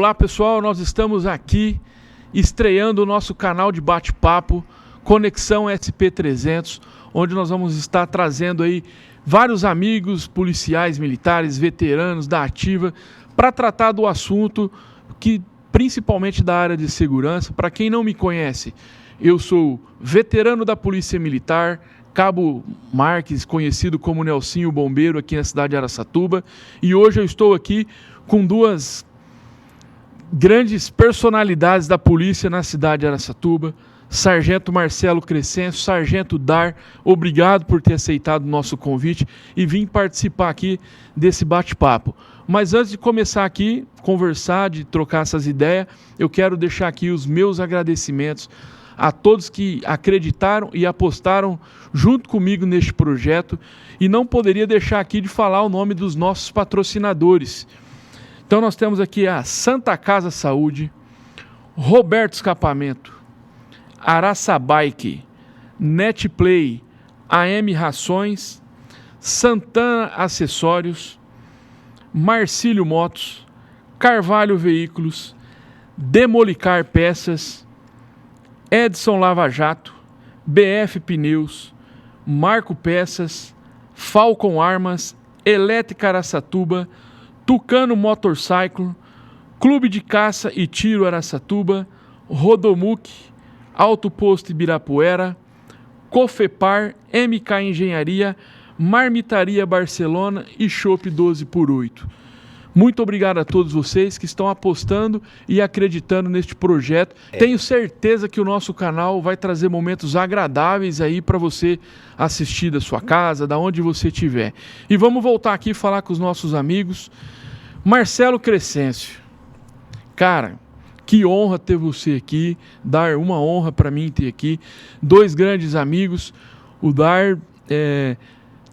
Olá pessoal, nós estamos aqui estreando o nosso canal de bate-papo Conexão SP300, onde nós vamos estar trazendo aí vários amigos, policiais, militares, veteranos da ativa, para tratar do assunto que principalmente da área de segurança. Para quem não me conhece, eu sou veterano da Polícia Militar, Cabo Marques, conhecido como Nelsinho Bombeiro aqui na cidade de Araçatuba, e hoje eu estou aqui com duas grandes personalidades da polícia na cidade de Araçatuba, Sargento Marcelo Crescencio, Sargento Dar, obrigado por ter aceitado o nosso convite e vir participar aqui desse bate-papo. Mas antes de começar aqui, conversar, de trocar essas ideias, eu quero deixar aqui os meus agradecimentos a todos que acreditaram e apostaram junto comigo neste projeto, e não poderia deixar aqui de falar o nome dos nossos patrocinadores. Então nós temos aqui a Santa Casa Saúde, Roberto Escapamento, Araça Bike, Netplay, AM Rações, Santana Acessórios, Marcílio Motos, Carvalho Veículos, Demolicar Peças, Edson Lava Jato, BF Pneus, Marco Peças, Falcon Armas, Elétrica Araçatuba, Tucano Motorcycle, Clube de Caça e Tiro Araçatuba, Rodomuc, Auto Posto Ibirapuera, Cofepar, MK Engenharia, Marmitaria Barcelona e Chopp 12x8. Muito obrigado a todos vocês que estão apostando e acreditando neste projeto. Tenho certeza que o nosso canal vai trazer momentos agradáveis aí para você assistir da sua casa, da onde você estiver. E vamos voltar aqui e falar com os nossos amigos. Marcelo Crescencio, cara, que honra ter você aqui. Dar, uma honra para mim ter aqui. Dois grandes amigos. O Dar,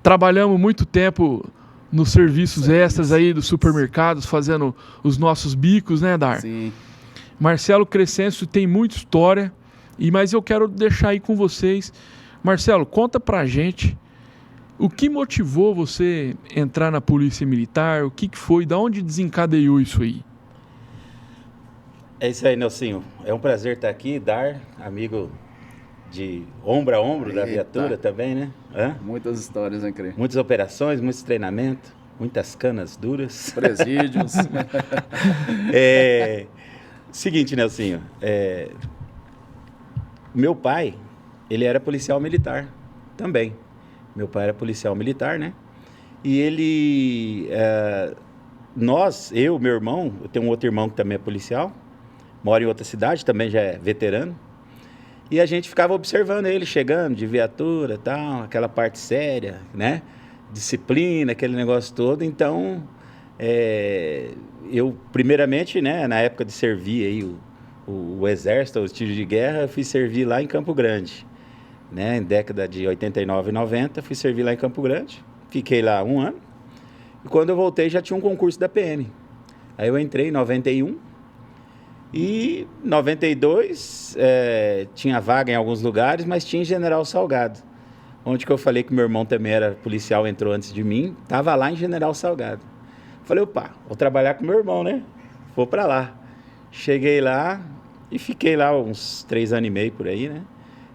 trabalhamos muito tempo nos serviços extras aí dos supermercados, fazendo os nossos bicos, né, Dar? Sim. Marcelo Crescencio tem muita história, mas eu quero deixar aí com vocês. Marcelo, conta pra gente o que motivou você entrar na Polícia Militar, o que foi, da onde desencadeou isso aí? É isso aí, Nelsinho. É um prazer estar aqui, Dar, amigo de ombro a ombro da viatura também, né? Muitas histórias, hein, Cre? Muitas operações, muitos treinamentos, muitas canas duras. Presídios. Seguinte, Nelsinho, meu pai, ele era policial militar também. Meu pai era policial militar, né? E ele, eu, meu irmão, eu tenho um outro irmão que também é policial, mora em outra cidade, também já é veterano. E a gente ficava observando ele chegando de viatura e tal, aquela parte séria, né? Disciplina, aquele negócio todo. Então, eu, primeiramente, né, na época de servir aí o exército, os tiros de guerra, eu fui servir lá em Campo Grande, né? Em década de 89 e 90, fui servir lá em Campo Grande. Fiquei lá 1 ano. E quando eu voltei, já tinha um concurso da PM. Aí eu entrei em 91. E em 92 tinha vaga em alguns lugares, mas tinha em General Salgado, onde que eu falei que meu irmão também era policial, entrou antes de mim, estava lá em General Salgado. Falei, opa, vou trabalhar com meu irmão, né? Vou para lá. Cheguei lá e fiquei lá uns 3 anos e meio por aí, né?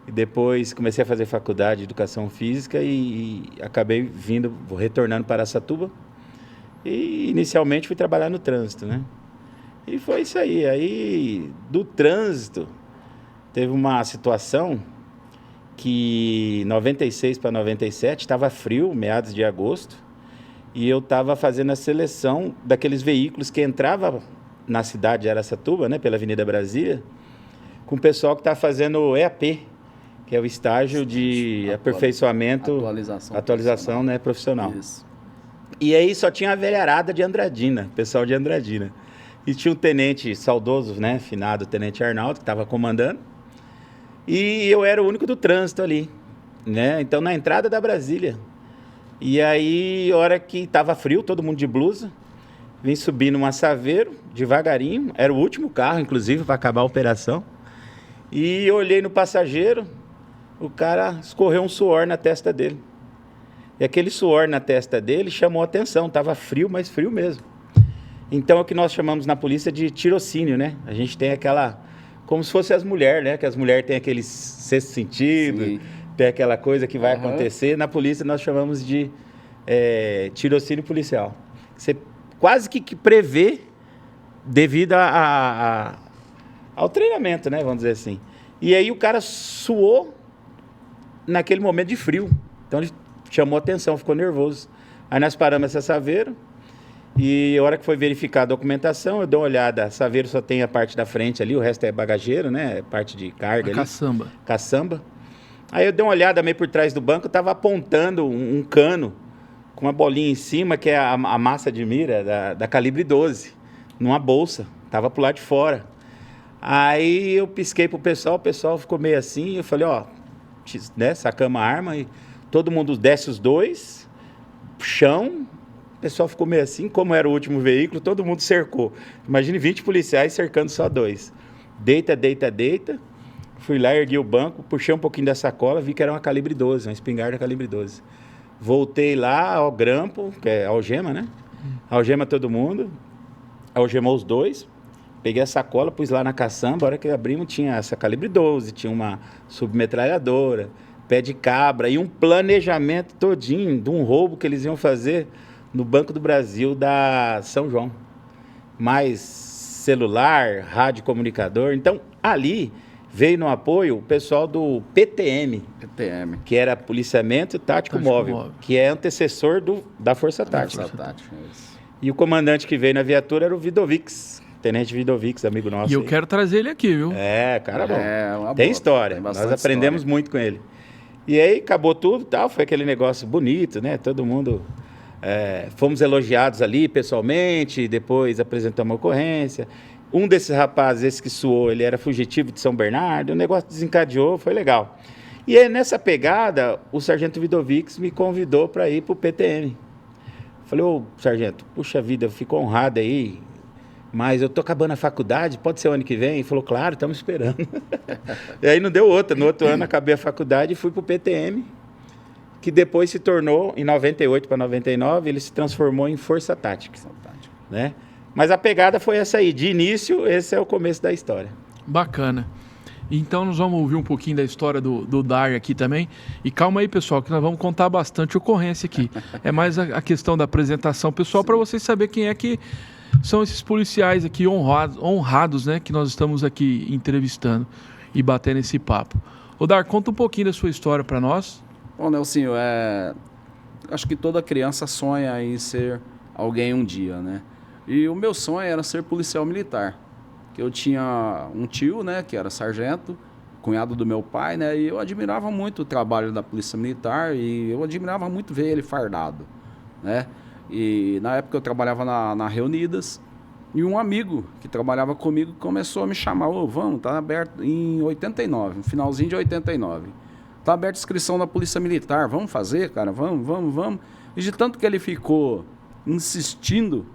E depois comecei a fazer faculdade de Educação Física e acabei retornando para Araçatuba. E inicialmente fui trabalhar no trânsito, né? E foi isso aí. Aí, do trânsito, teve uma situação que 96 para 97, estava frio, meados de agosto, e eu estava fazendo a seleção daqueles veículos que entravam na cidade de Araçatuba, né, pela Avenida Brasília, com o pessoal que está fazendo o EAP, que é o estágio de aperfeiçoamento, atualização né, profissional. Isso. E aí só tinha a velharada de Andradina, pessoal de Andradina. E tinha um tenente saudoso, né, finado tenente Arnaldo, que estava comandando. E eu era o único do trânsito ali, né? Então, na entrada da Brasília. E aí, hora que estava frio, todo mundo de blusa, vim subindo um Saveiro, devagarinho. Era o último carro, inclusive, para acabar a operação. E eu olhei no passageiro, o cara escorreu um suor na testa dele. E aquele suor na testa dele chamou a atenção. Estava frio, mas frio mesmo. Então, é o que nós chamamos na polícia de tirocínio, né? A gente tem aquela... Como se fosse as mulheres, né? Que as mulheres têm aquele sexto sentido, Sim. tem aquela coisa que vai Aham. acontecer. Na polícia, nós chamamos de tirocínio policial. Você quase que prevê devido ao treinamento, né? Vamos dizer assim. E aí o cara suou naquele momento de frio. Então, ele chamou atenção, ficou nervoso. Aí nós paramos essa Saveiro. E a hora que foi verificar a documentação, eu dei uma olhada. A Saveiro só tem a parte da frente ali, o resto é bagageiro, né? Parte de carga ali. Caçamba. Caçamba. Aí eu dei uma olhada meio por trás do banco, estava apontando um cano com uma bolinha em cima, que é a massa de mira da calibre 12, numa bolsa. Estava pro lado de fora. Aí eu pisquei pro pessoal, o pessoal ficou meio assim, eu falei, ó, né, sacamos a arma e todo mundo desce os dois, chão. O pessoal ficou meio assim, como era o último veículo, todo mundo cercou. Imagine 20 policiais cercando só dois. Deita, deita, deita. Fui lá, ergui o banco, puxei um pouquinho da sacola, vi que era uma calibre 12, uma espingarda calibre 12. Voltei lá ao grampo, que é algema, né? Algema todo mundo. Algemou os dois. Peguei a sacola, pus lá na caçamba. A hora que abrimos, tinha essa calibre 12, tinha uma submetralhadora, pé de cabra e um planejamento todinho de um roubo que eles iam fazer no Banco do Brasil da São João. Mais celular, rádio comunicador. Então, ali veio no apoio o pessoal do PTM, que era Policiamento Tático Móvel, que é antecessor da Força Tática. E o comandante que veio na viatura era o Vidovix, Tenente Vidovix, amigo nosso. E eu quero trazer ele aqui, viu? Cara bom. Uma tem boa, história. tem Nós bastante aprendemos história. muito com ele. E aí acabou tudo e tal, foi aquele negócio bonito, né? Todo mundo... fomos elogiados ali pessoalmente, depois apresentamos uma ocorrência. Um desses rapazes, esse que suou, ele era fugitivo de São Bernardo, o negócio desencadeou, foi legal. E aí, nessa pegada, o sargento Vidovix me convidou para ir para o PTM. Falei, ô sargento, puxa vida, eu fico honrado aí, mas eu tô acabando a faculdade, pode ser o ano que vem? Ele falou, claro, estamos esperando. E aí não deu outra, no outro ano acabei a faculdade e fui para o PTM, que depois se tornou, em 98 para 99, ele se transformou em Força Tática, né? Mas a pegada foi essa aí, de início, esse é o começo da história. Bacana. Então nós vamos ouvir um pouquinho da história do Dar aqui também. E calma aí, pessoal, que nós vamos contar bastante ocorrência aqui. É mais a questão da apresentação pessoal para vocês saberem quem é que são esses policiais aqui honrados, né, que nós estamos aqui entrevistando e batendo esse papo. Ô Dar, conta um pouquinho da sua história para nós. Bom, Nelsinho, acho que toda criança sonha em ser alguém um dia, né? E o meu sonho era ser policial militar. Que eu tinha um tio, né, que era sargento, cunhado do meu pai, né? E eu admirava muito o trabalho da polícia militar e eu admirava muito ver ele fardado, né? E na época eu trabalhava na Reunidas e um amigo que trabalhava comigo começou a me chamar, vamos, tá aberto em 89, no finalzinho de 89. Tá aberta a inscrição na Polícia Militar, vamos fazer, cara, vamos. E de tanto que ele ficou insistindo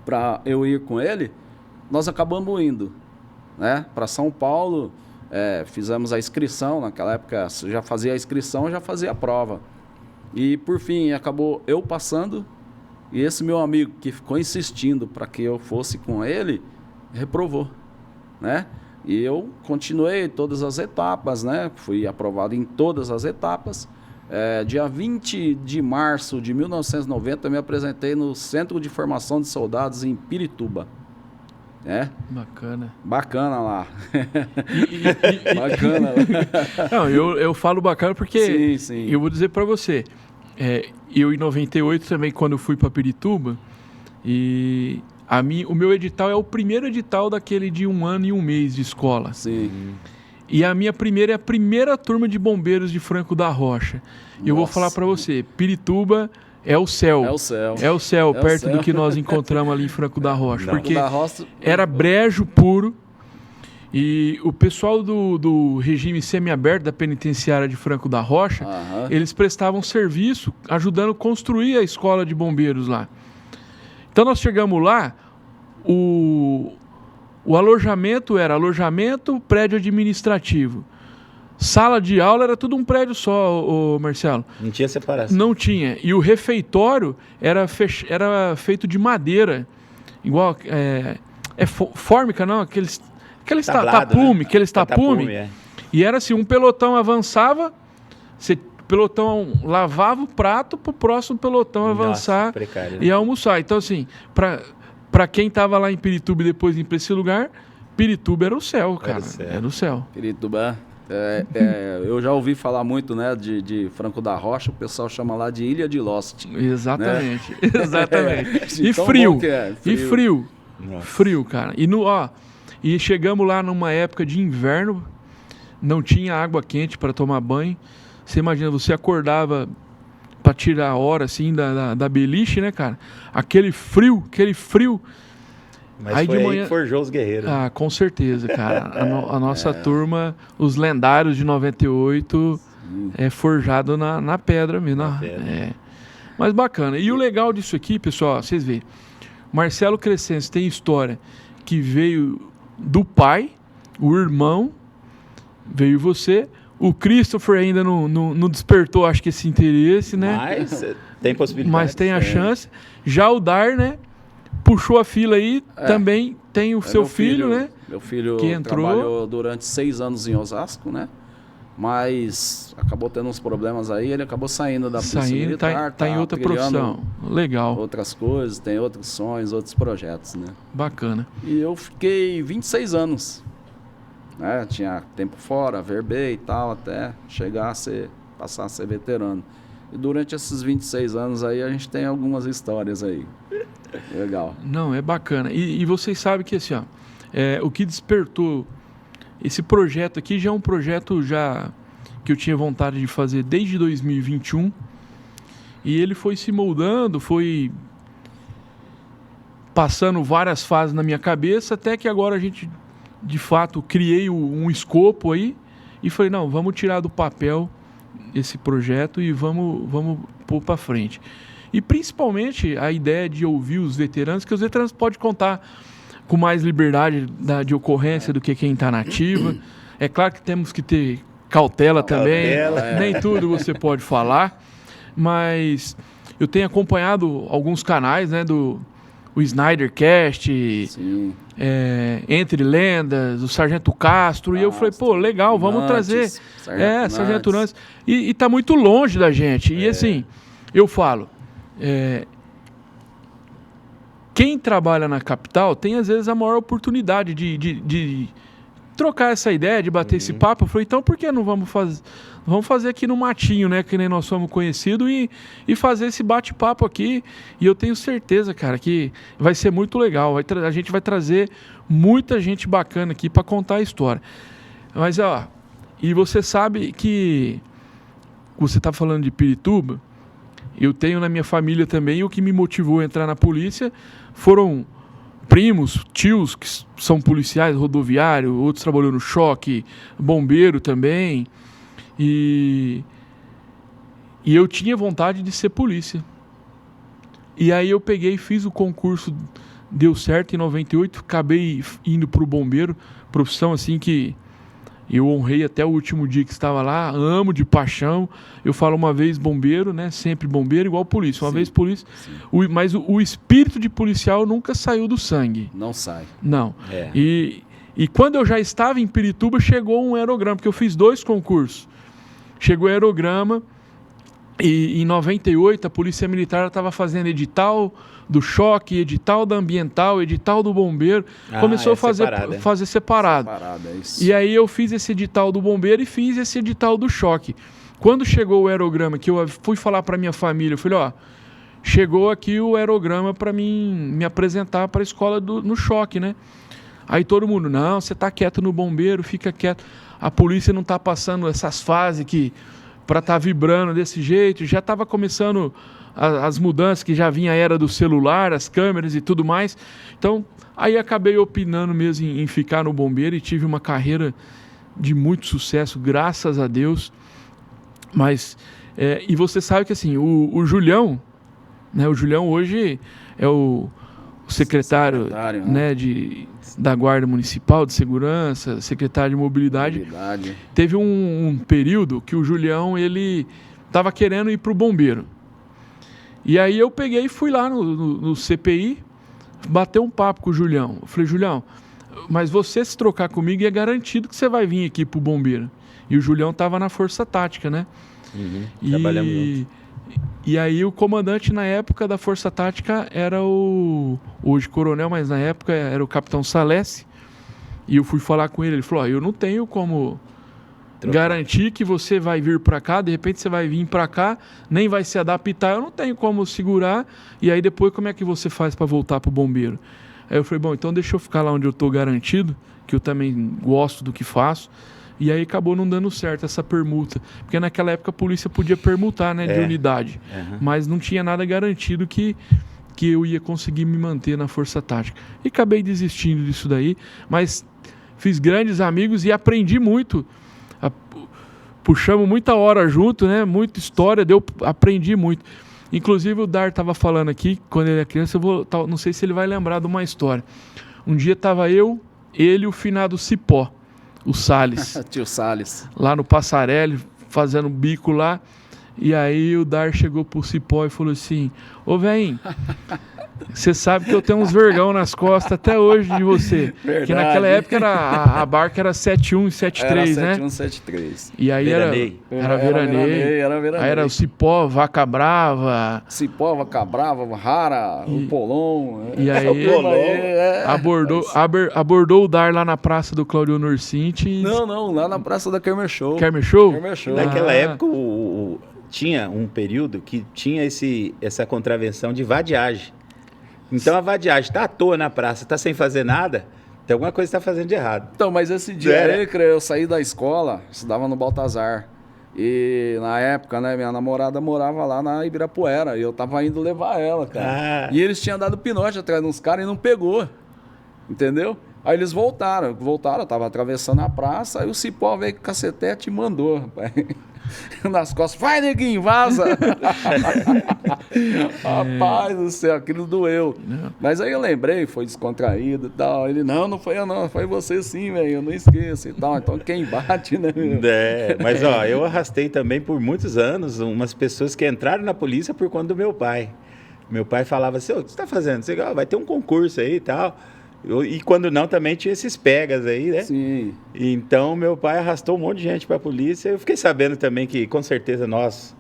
para eu ir com ele, nós acabamos indo, né, para São Paulo, fizemos a inscrição, naquela época já fazia a inscrição, já fazia a prova. E por fim, acabou eu passando e esse meu amigo que ficou insistindo para que eu fosse com ele, reprovou, né? E eu continuei todas as etapas, né? Fui aprovado em todas as etapas. Dia 20 de março de 1990, eu me apresentei no Centro de Formação de Soldados em Pirituba. Bacana lá. Bacana lá. Não, eu falo bacana porque sim. Eu vou dizer para você, eu em 98 também, quando eu fui para Pirituba, e o meu edital é o primeiro edital daquele de 1 ano e 1 mês de escola. Sim. E a minha primeira é a primeira turma de bombeiros de Franco da Rocha. E eu vou falar para você, Pirituba é o céu. É o céu, perto do que nós encontramos ali em Franco da Rocha. Porque era brejo puro. E o pessoal do regime semiaberto da penitenciária de Franco da Rocha, eles prestavam serviço ajudando a construir a escola de bombeiros lá. Então nós chegamos lá, o alojamento era prédio administrativo. Sala de aula era tudo um prédio só, Marcelo. Não tinha separação. Não tinha. E o refeitório era feito de madeira. igual fórmica, não, aqueles Tablado, tapume, né? aqueles tapume. É. E era assim, um pelotão avançava, o pelotão lavava o prato pro próximo pelotão avançar precário, né? e almoçar. Então, assim, para quem tava lá em Pirituba e depois ir para esse lugar, Pirituba era o céu, cara. Era o céu. Pirituba, eu já ouvi falar muito, né, de Franco da Rocha, o pessoal chama lá de Ilha de Lost. Exatamente, né? exatamente. E Tão frio, bom que é, e frio. Nossa. Frio, cara. E chegamos lá numa época de inverno, não tinha água quente para tomar banho. Você imagina, você acordava para tirar a hora assim da beliche, né, cara? Aquele frio. Mas Aí foi de aí manhã... que forjou os guerreiros. Ah, com certeza, cara. A nossa turma, os lendários de 98, é forjado na pedra mesmo. Mas bacana. E o legal disso aqui, pessoal, vocês veem, Marcelo Crescencio tem história que veio do pai, o irmão, veio você. O Christopher ainda não despertou, acho que esse interesse, né? Mas tem possibilidade. Mas tem a chance. Já o Dar, né? Puxou a fila aí, também tem o seu filho, né? Meu filho que entrou. Trabalhou durante 6 anos em Osasco, né? Mas acabou tendo uns problemas aí, ele acabou saindo da Polícia Militar. Tá em outra profissão. Legal. Outras coisas, tem outros sonhos, outros projetos, né? Bacana. E eu fiquei 26 anos. Né? Tinha tempo fora, verbei e tal, até passar a ser veterano. E durante esses 26 anos aí, a gente tem algumas histórias aí. Legal. Não, é bacana. E vocês sabem que assim, ó, o que despertou esse projeto aqui já é um projeto que eu tinha vontade de fazer desde 2021. E ele foi se moldando, foi passando várias fases na minha cabeça, até que agora a gente, de fato, criei um escopo aí e falei, não, vamos tirar do papel esse projeto e vamos pôr para frente. E principalmente a ideia de ouvir os veteranos, que os veteranos podem contar com mais liberdade de ocorrência do que quem está na ativa. É claro que temos que ter cautela também, nem tudo você pode falar, mas eu tenho acompanhado alguns canais, né, o Snydercast, Entre Lendas, o Sargento Castro, e eu falei, pô, legal, vamos trazer Sargento Nantes, e tá muito longe da gente, e assim, eu falo, quem trabalha na capital tem às vezes a maior oportunidade de trocar essa ideia, de bater esse papo. Eu falei, então por que não vamos fazer aqui no matinho, né, que nem nós somos conhecidos, e fazer esse bate-papo aqui. E eu tenho certeza, cara, que vai ser muito legal. A gente vai trazer muita gente bacana aqui para contar a história. Mas, ó, e você sabe que você está falando de Pirituba, eu tenho na minha família também, e o que me motivou a entrar na polícia foram primos, tios que são policiais, rodoviário, outros trabalhando no choque, bombeiro também. E eu tinha vontade de ser polícia. E aí eu peguei, fiz o concurso, deu certo em 98, acabei indo para o bombeiro, profissão assim que eu honrei até o último dia que estava lá, amo de paixão. Eu falo uma vez bombeiro, né? Sempre bombeiro, igual polícia. Uma vez polícia. Mas o espírito de policial nunca saiu do sangue. Não sai. Não. E quando eu já estava em Pirituba, chegou um aerograma, porque eu fiz 2 concursos. Chegou o aerograma e em 98 a Polícia Militar estava fazendo edital do choque, edital da ambiental, edital do bombeiro. Começou a fazer separado. É isso. E aí eu fiz esse edital do bombeiro e fiz esse edital do choque. Quando chegou o aerograma, que eu fui falar para minha família, eu falei, ó, chegou aqui o aerograma para mim me apresentar para a escola no choque, né? Aí todo mundo, não, você tá quieto no bombeiro, fica quieto. A polícia não tá passando essas fases que para estar vibrando desse jeito. Já estava começando as mudanças, que já vinha a era do celular, as câmeras e tudo mais. Então, aí acabei opinando mesmo em ficar no bombeiro e tive uma carreira de muito sucesso, graças a Deus. Mas, e você sabe que assim, o Julião, né, o Julião hoje é o secretário né, da Guarda Municipal de Segurança, secretário de Mobilidade. Teve um período que o Julião, ele estava querendo ir para o bombeiro. E aí eu peguei e fui lá no CPI, bateu um papo com o Julião. Eu falei, Julião, mas você se trocar comigo é garantido que você vai vir aqui pro Bombeiro. E o Julião tava na Força Tática, né? Trabalhamos junto. E aí o comandante na época da Força Tática era hoje coronel, mas na época era o Capitão Salesi. E eu fui falar com ele, ele falou, eu não tenho como garantir que você vai vir para cá, de repente você vai vir para cá, nem vai se adaptar, eu não tenho como segurar, e aí depois como é que você faz para voltar pro Bombeiro? Aí eu falei, bom, então deixa eu ficar lá onde eu tô garantido, que eu também gosto do que faço. E aí acabou não dando certo essa permuta. Porque naquela época a polícia podia permutar, né, de unidade. Mas não tinha nada garantido que eu ia conseguir me manter na Força Tática. E acabei desistindo disso daí. Mas fiz grandes amigos e aprendi muito. Puxamos muita hora junto, né? Muita história, aprendi muito. Inclusive o Dar estava falando aqui, quando ele é criança, não sei se ele vai lembrar de uma história. Um dia estava ele e o finado Cipó. O Salles. Tio Salles. Lá no Passarelli, fazendo bico lá. E aí o Dar chegou pro Cipó e falou assim, ô velhinho, você sabe que eu tenho uns vergão nas costas até hoje de você. Verdade. Porque naquela época a barca era 71 e 73, né? 71, 73. E aí era veraneio. Aí era o Cipó, Vaca Brava. Cipó, Vaca Brava, Rara, o Polon. E aí abordou o Dar lá na praça do Claudio Norsinte. Não, lá na praça da Kermer Show. Kermer Show? Naquela época tinha um período que tinha essa contravenção de vadiagem. Então a vadiagem está à toa na praça, está sem fazer nada, tem alguma coisa que está fazendo de errado. Então, mas esse dia aí, eu saí da escola, estudava no Baltazar. E na época, né, minha namorada morava lá na Ibirapuera. E eu tava indo levar ela, cara. E eles tinham dado pinote atrás dos caras e não pegou. Entendeu? Aí eles voltaram, eu tava atravessando a praça, aí o Cipó veio com o cacetete e mandou, rapaz. Nas costas, vai neguinho, vaza! Rapaz do céu, aquilo doeu. Mas aí eu lembrei, foi descontraído e tal. Ele, não foi eu não, foi você sim, velho, eu não esqueço e tal. Então quem bate, né? Mas eu arrastei também por muitos anos umas pessoas que entraram na polícia por conta do meu pai. Meu pai falava assim, o que você tá fazendo? Você, vai ter um concurso aí e tal. E quando não, também tinha esses pegas aí, né? Sim. Então, meu pai arrastou um monte de gente para a polícia. Eu fiquei sabendo também que, com certeza, nós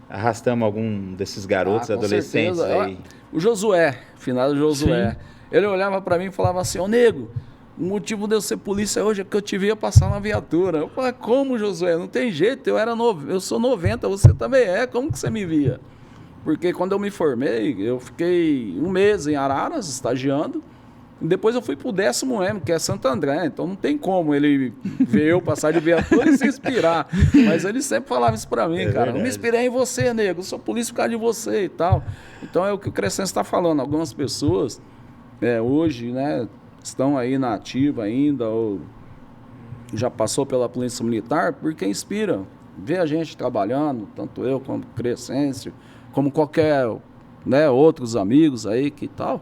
arrastamos algum desses garotos, adolescentes aí. O Josué, finado Josué. Sim. Ele olhava para mim e falava assim, ô nego, o motivo de eu ser polícia hoje é que eu te via passar na viatura. Eu falei, como, Josué? Não tem jeito, eu sou 90, você também é, como que você me via? Porque quando eu me formei, eu fiquei 1 mês em Araras, estagiando. Depois eu fui pro 10º, que é Santo André, então não tem como ele ver eu passar de viatura e se inspirar. Mas ele sempre falava isso pra mim, cara. Verdade. Eu me inspirei em você, nego, eu sou polícia por causa de você e tal. Então é o que o Crescencio está falando. Algumas pessoas, hoje, né, estão aí na ativa ainda, ou já passou pela Polícia Militar, porque inspira. Vê a gente trabalhando, tanto eu como o Crescencio, como qualquer, né, outros amigos aí que tal.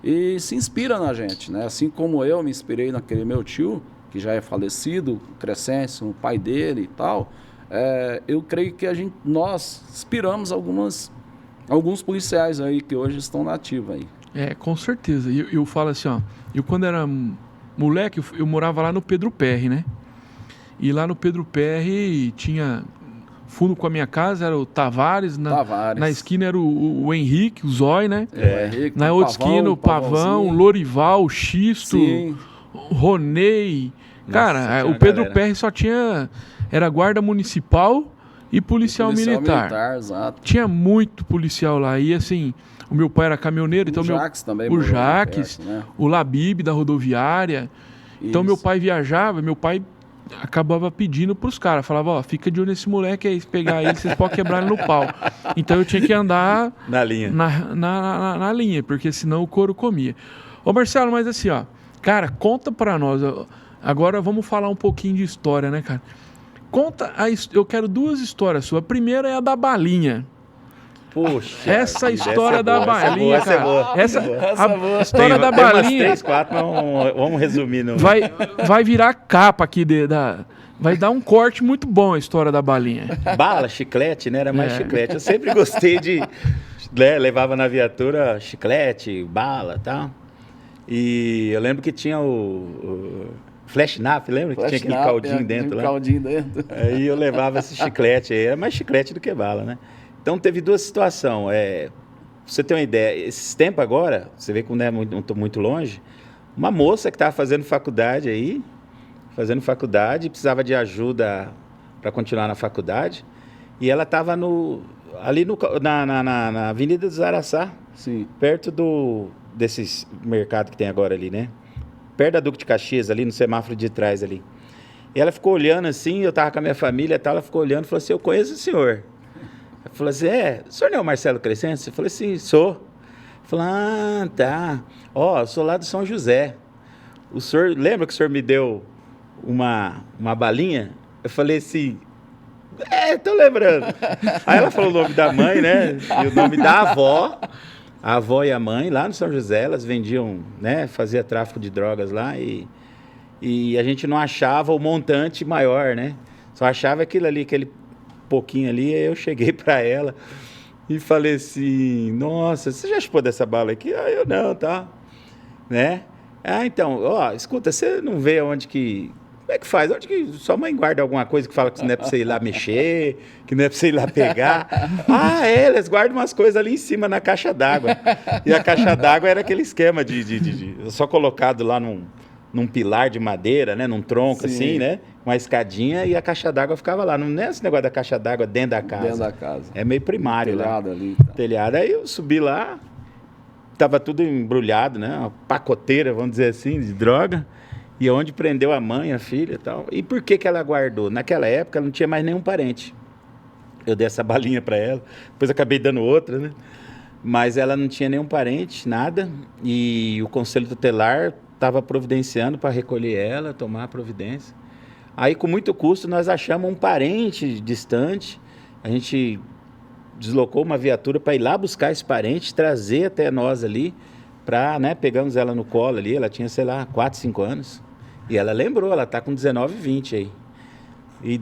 E se inspira na gente, né? Assim como eu me inspirei naquele meu tio, que já é falecido, o Crescencio, o pai dele e tal, eu creio que nós inspiramos alguns policiais aí que hoje estão na ativa aí. Com certeza. Eu falo assim, ó, eu quando era moleque, eu morava lá no Pedro Perry, né? E lá no Pedro Perry tinha... Fundo com a minha casa era o Tavares, na esquina era o Henrique, o Zói, né? O Henrique, na outra esquina o Pavão, o Lorival, o Xisto, o Ronei. Cara, o Pedro Perry só tinha... Era guarda municipal e policial militar. Exato. Tinha muito policial lá. E assim, o meu pai era caminhoneiro. Então Jaques também. O Jaques, perto, né? O Labib da rodoviária. Isso. Então meu pai viajava, meu pai... acabava pedindo pros caras, falava, ó, fica de olho nesse moleque aí, se pegar ele, vocês podem quebrar ele no pau. Então eu tinha que andar na linha, na linha, porque senão o couro comia. Ô Marcelo, mas assim, ó, cara, conta pra nós, agora vamos falar um pouquinho de história, né, cara? Eu quero 2 histórias suas. A primeira é a da balinha. Poxa, essa história da balinha, cara. Essa a história da balinha. Umas 3, 4, vamos resumir. Vai virar capa aqui vai dar um corte muito bom a história da balinha. Bala, chiclete, né? Era mais chiclete. Eu sempre gostei de... levava na viatura chiclete, bala e tal. E eu lembro que tinha o Flash Nap, lembra? Que tinha aquele caldinho dentro lá. Caldinho dentro. Aí eu levava esse chiclete aí, era mais chiclete do que bala, né? Então teve duas situações. Pra você ter uma ideia, esses tempos agora, você vê que não é muito longe, uma moça que estava fazendo faculdade, precisava de ajuda para continuar na faculdade, e ela estava ali na Avenida dos Araçá, Sim. perto desses mercados que tem agora ali, né? Perto da Duque de Caxias, ali no semáforo de trás ali. E ela ficou olhando assim, eu estava com a minha família e tal, ela ficou olhando e falou assim, eu conheço o senhor. Ela falou assim, o senhor não é o Marcelo Crescencio? Eu falei assim, sou. Falou, tá. Eu sou lá do São José. O senhor, lembra que o senhor me deu uma balinha? Eu falei assim, tô lembrando. Aí ela falou o nome da mãe, né? E o nome da avó. A avó e a mãe, lá no São José, elas vendiam, né? Fazia tráfico de drogas lá e a gente não achava o montante maior, né? Só achava aquilo ali, aquele pouquinho ali. Aí eu cheguei para ela e falei assim, nossa, você já chupou dessa bala aqui? Eu não, tá? Né? Então, escuta, você não vê onde que... Como é que faz? Onde que sua mãe guarda alguma coisa que fala que não é pra você ir lá mexer, que não é pra você ir lá pegar? Elas guardam umas coisas ali em cima na caixa d'água. E a caixa d'água era aquele esquema de só colocado lá num pilar de madeira, né? Num tronco. Sim. Assim, né? Uma escadinha e a caixa d'água ficava lá. Não é esse negócio da caixa d'água dentro da casa. Dentro da casa. É meio primário telhado lá. Ali. Tá. Telhado. Aí eu subi lá, tava tudo embrulhado, né? Uma pacoteira, vamos dizer assim, de droga. E onde prendeu a mãe, a filha e tal. E por que ela guardou? Naquela época ela não tinha mais nenhum parente. Eu dei essa balinha para ela, depois acabei dando outra, né? Mas ela não tinha nenhum parente, nada. E o Conselho Tutelar estava providenciando para recolher ela, tomar a providência. Aí, com muito custo, nós achamos um parente distante. A gente deslocou uma viatura para ir lá buscar esse parente, trazer até nós ali, né? Pegamos ela no colo ali, ela tinha, sei lá, 4, 5 anos. E ela lembrou, ela está com 19, 20 aí. E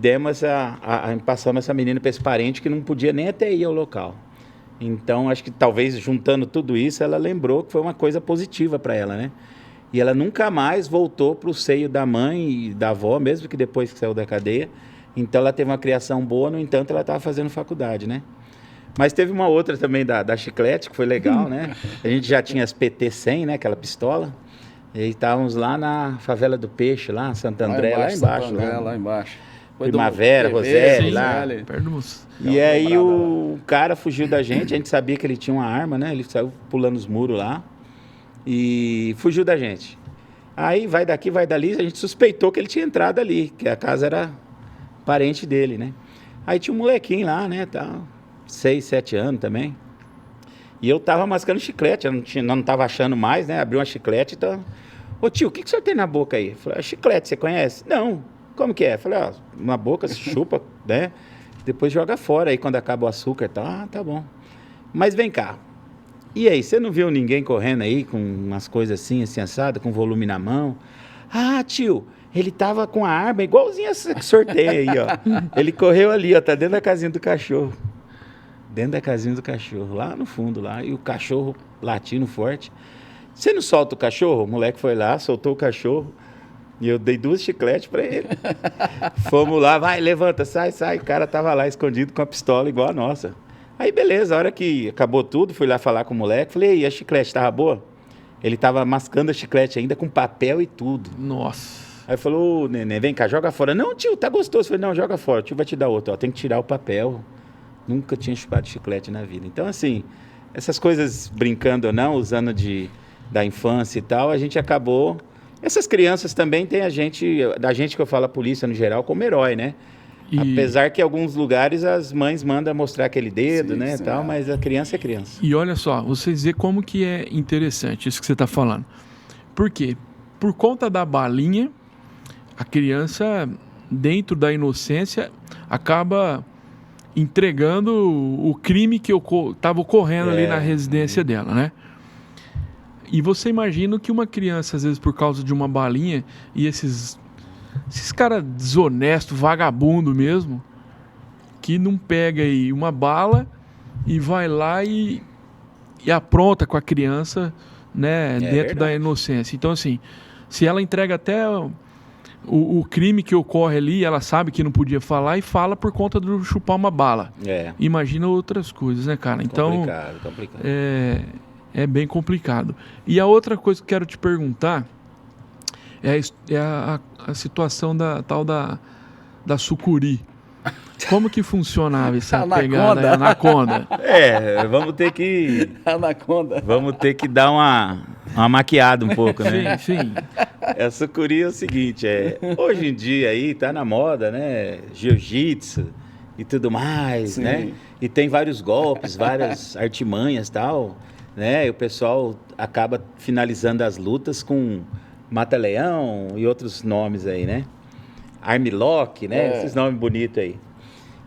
passamos essa menina para esse parente que não podia nem até ir ao local. Então, acho que talvez juntando tudo isso, ela lembrou que foi uma coisa positiva para ela, né? E ela nunca mais voltou para o seio da mãe e da avó, mesmo que depois que saiu da cadeia. Então, ela teve uma criação boa, no entanto, ela estava fazendo faculdade, né? Mas teve uma outra também da chiclete, que foi legal, né? A gente já tinha as PT-100, né? Aquela pistola. E estávamos lá na Favela do Peixe, lá, Santo André, lá embaixo. Lá embaixo. Primavera, Roseli, lá. E aí o cara fugiu da gente, a gente sabia que ele tinha uma arma, né? Ele saiu pulando os muros lá e fugiu da gente. Aí vai daqui, vai dali, a gente suspeitou que ele tinha entrado ali, que a casa era parente dele, né? Aí tinha um molequinho lá, né, tal, 6, 7 anos também. E eu tava mascando chiclete, eu não tava achando mais, né? Abri uma chiclete e então... Ô tio, o que o senhor tem na boca aí? Eu falei, chiclete, você conhece? Não. Como que é? Eu falei, na boca, se chupa, né? Depois joga fora, aí quando acaba o açúcar, tá bom. Mas vem cá. E aí, você não viu ninguém correndo aí com umas coisas assim, assado, com volume na mão? Tio, ele tava com a arma igualzinha que sorteio aí, ó. Ele correu ali, ó, tá dentro da casinha do cachorro. Dentro da casinha do cachorro, lá no fundo, lá. E o cachorro latindo forte. Você não solta o cachorro? O moleque foi lá, soltou o cachorro. E eu dei 2 chicletes pra ele. Fomos lá, vai, levanta, sai. O cara tava lá escondido com a pistola igual a nossa. Aí, beleza, a hora que acabou tudo, fui lá falar com o moleque. Falei, e a chiclete tava boa? Ele tava mascando a chiclete ainda com papel e tudo. Nossa. Aí falou, neném, vem cá, joga fora. Não, tio, tá gostoso. Eu falei, não, joga fora, o tio vai te dar outro. Tem que tirar o papel. Nunca tinha chupado chiclete na vida. Então, assim, essas coisas, brincando ou não, usando da infância e tal, a gente acabou... Essas crianças também têm da gente que eu falo a polícia no geral, como herói, né? Apesar que em alguns lugares as mães mandam mostrar aquele dedo, sim, né, sim, tal, mas a criança é criança. E olha só, vocês veem como que é interessante isso que você está falando. Por quê? Por conta da balinha, a criança, dentro da inocência, acaba entregando o crime que estava ocorrendo ali na residência dela, né? E você imagina que uma criança, às vezes, por causa de uma balinha, e esses caras desonestos, vagabundo mesmo, que não pega aí uma bala e vai lá e apronta com a criança né, dentro verdade. da inocência. Então, assim, se ela entrega até o crime que ocorre ali, ela sabe que não podia falar e fala por conta do chupar uma bala. Imagina outras coisas, né, cara? Então, complicado. É bem complicado. E a outra coisa que eu quero te perguntar é a situação da tal da sucuri. Como que funcionava essa pegada? Anaconda. Vamos ter que... Anaconda. Vamos ter que dar uma maquiada um pouco, né? Sim. A sucuri é o seguinte, hoje em dia aí tá na moda, né? Jiu-jitsu e tudo mais, Sim. né? E tem vários golpes, várias artimanhas e tal, né? E o pessoal acaba finalizando as lutas com mata-leão e outros nomes aí, né? Armlock, né? Esses nomes bonitos aí.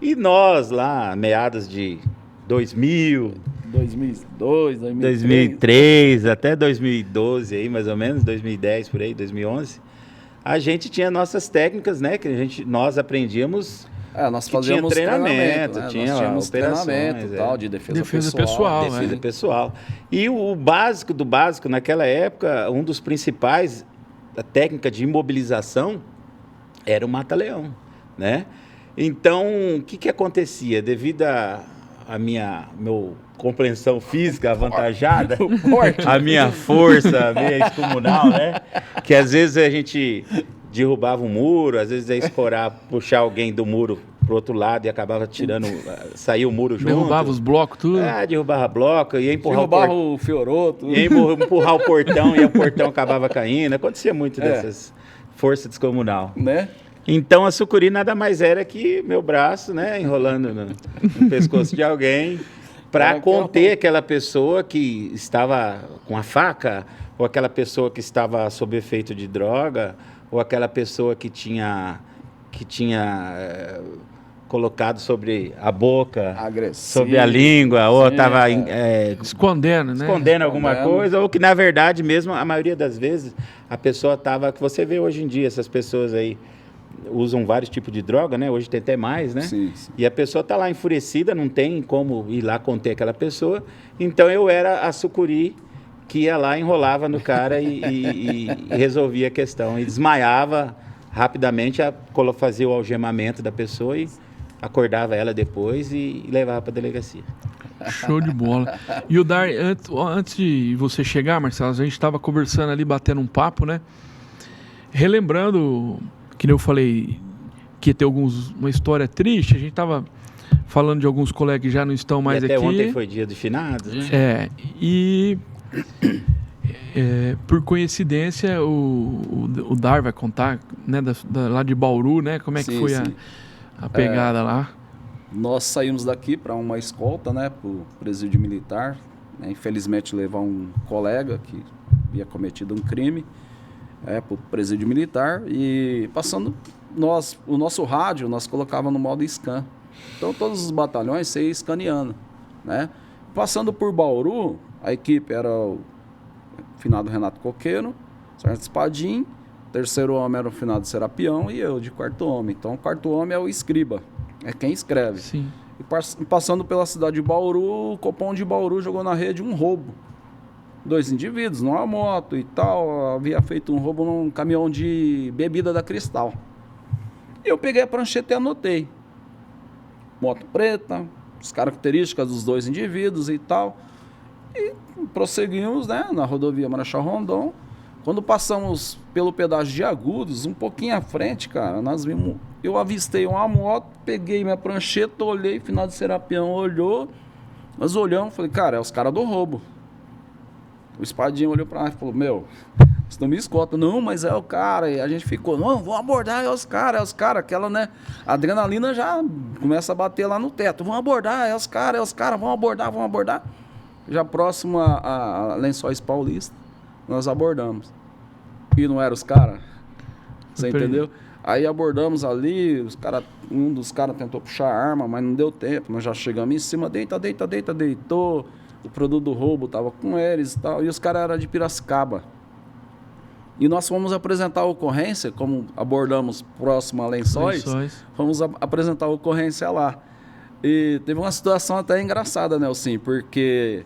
E nós lá, meados de 2000... 2002, 2003, até 2012 aí, mais ou menos, 2010 por aí, 2011. A gente tinha nossas técnicas, né? Que nós aprendíamos. Nós fazíamos treinamento, né? tinha nós tínhamos operações, treinamento tal, de defesa pessoal. Defesa pessoal. E o básico do básico, naquela época, um dos principais, a técnica de imobilização era o mata-leão, né? Então, o que acontecia? Devido a minha compreensão física avantajada, a minha força, a minha excomunal, né? Que às vezes a gente derrubava um muro, às vezes ia escorar, puxar alguém do muro pro outro lado e acabava tirando, saía o muro junto. Derrubava os blocos, tudo. Derrubava bloco, ia empurrar o fioroto. Ia empurrar o portão e o portão acabava caindo. Acontecia muito dessas forças descomunal. Né? Então a sucuri nada mais era que meu braço, né, enrolando no pescoço de alguém para conter aquela pessoa que estava com a faca, ou aquela pessoa que estava sob efeito de droga, ou aquela pessoa que tinha colocado sobre a boca, agressivo, sobre a língua, ou estava escondendo, né? Escondendo alguma coisa, ou que na verdade mesmo, a maioria das vezes, a pessoa estava, que você vê hoje em dia, essas pessoas aí usam vários tipos de droga, né? Hoje tem até mais, né? Sim. E a pessoa está lá enfurecida, não tem como ir lá conter aquela pessoa. Então eu era a sucuri que ia lá, enrolava no cara e resolvia a questão. E desmaiava rapidamente, fazia o algemamento da pessoa e acordava ela depois e levava para a delegacia. Show de bola. E o Dar, antes de você chegar, Marcelo, a gente estava conversando ali, batendo um papo, né? Relembrando, que nem eu falei, que ia ter uma história triste, a gente estava falando de alguns colegas que já não estão mais aqui. Até ontem foi dia de finados, né? Por coincidência, o Dar vai contar, né, lá de Bauru, né? Como é que foi a pegada lá? Nós saímos daqui para uma escolta, né, para o presídio militar. Né, infelizmente, levar um colega que havia cometido um crime para o presídio militar. E passando, o nosso rádio, nós colocava no modo scan. Então, todos os batalhões você ia escaneando, né? Passando por Bauru, a equipe era o finado Renato Coqueiro, Sargento Espadim, terceiro homem era o finado Serapião e eu de quarto homem. Então, o quarto homem é o escriba, é quem escreve. Sim. E passando pela cidade de Bauru, o Copom de Bauru jogou na rede um roubo. 2 indivíduos, numa moto e tal, havia feito um roubo num caminhão de bebida da Cristal. E eu peguei a prancheta e anotei. Moto preta, as características dos 2 indivíduos e tal. E prosseguimos, né, na rodovia Marechal Rondon. Quando passamos pelo pedágio de Agudos, um pouquinho à frente, cara, eu avistei uma moto, peguei minha prancheta, olhei, finado Serapião olhou, nós olhamos, falei, cara, é os caras do roubo. O Espadinho olhou pra nós e falou, você não me escolta. Não, mas é o cara. E a gente ficou, não, vamos abordar, é os caras. Aquela, né, a adrenalina já começa a bater lá no teto. Vamos abordar, é os caras, vamos abordar. Já próximo a Lençóis Paulista, nós abordamos. E não era os caras? Você entendeu? Aí abordamos ali, um dos caras tentou puxar a arma, mas não deu tempo. Nós já chegamos em cima, deitou. O produto do roubo estava com eles e tal. E os caras eram de Piracicaba. E nós fomos apresentar a ocorrência, como abordamos próximo a Lençóis. Fomos apresentar a ocorrência lá. E teve uma situação até engraçada, Nelson, porque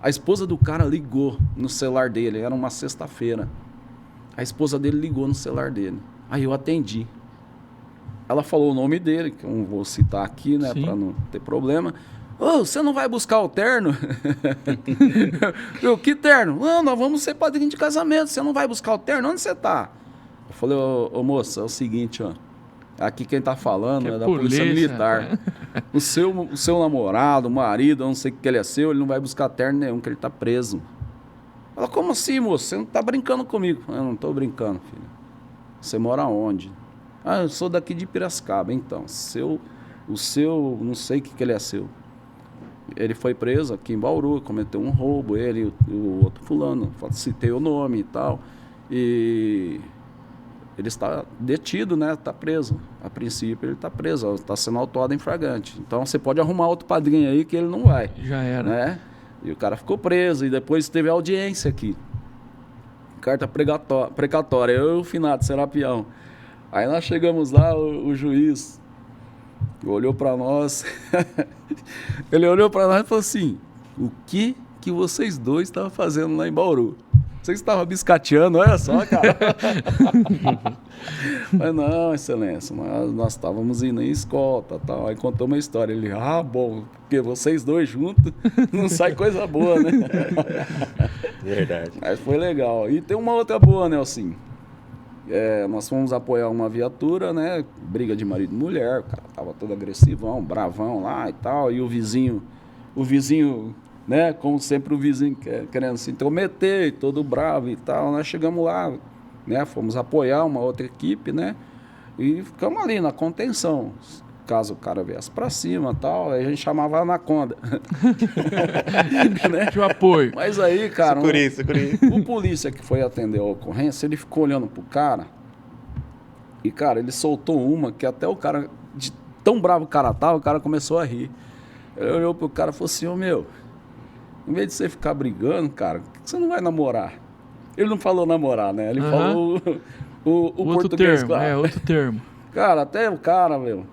A esposa do cara ligou no celular dele, era uma sexta-feira. A esposa dele ligou no celular dele. Aí eu atendi. Ela falou o nome dele, que eu não vou citar aqui, né, para não ter problema. Ô, você não vai buscar o terno? Eu, que terno? Não, nós vamos ser padrinho de casamento, você não vai buscar o terno? Onde você tá? Eu falei, ô moça, é o seguinte, ó. Aqui quem tá falando é da Polícia Militar. O seu namorado, o marido, eu não sei o que ele é seu, ele não vai buscar terno nenhum, que ele tá preso. Ela, como assim, moço? Você não tá brincando comigo? Eu não tô brincando, filho. Você mora onde? Ah, eu sou daqui de Piracicaba. Então, o seu, não sei o que ele é seu. Ele foi preso aqui em Bauru, cometeu um roubo, ele e o outro fulano, citei o nome e tal. E ele está detido, né? Está preso. A princípio ele está preso, está sendo autuado em flagrante. Então você pode arrumar outro padrinho aí que ele não vai. Já era. Né? E o cara ficou preso e depois teve audiência aqui. Carta precatória, eu e o finado Serapião. Aí nós chegamos lá, o juiz olhou para nós, ele olhou para nós e falou assim, o que vocês dois estavam fazendo lá em Bauru? Vocês estavam biscateando, olha só, cara. Mas não, excelência, nós estávamos indo em escolta, tal. Aí contou uma história, ele, bom, porque vocês dois juntos não sai coisa boa, né? Verdade. Mas foi legal. E tem uma outra boa, Nelson. Nós fomos apoiar uma viatura, né? Briga de marido e mulher, o cara tava todo agressivão, bravão lá e tal, e o vizinho, né? Como sempre o vizinho querendo se intrometer, todo bravo e tal. Nós chegamos lá, né? Fomos apoiar uma outra equipe, né? E ficamos ali na contenção. Caso o cara viesse pra cima e tal, aí a gente chamava Anaconda. Né? De apoio. Mas aí, cara, Sucuri. o polícia que foi atender a ocorrência, ele ficou olhando pro cara e, cara, ele soltou uma que até o cara, de tão bravo o cara tava, o cara começou a rir. Ele olhou pro cara e falou assim, meu, em vez de você ficar brigando, cara, por que você não vai namorar? Ele não falou namorar, né? Ele falou o outro português. Termo, outro termo. Cara, até o cara, meu,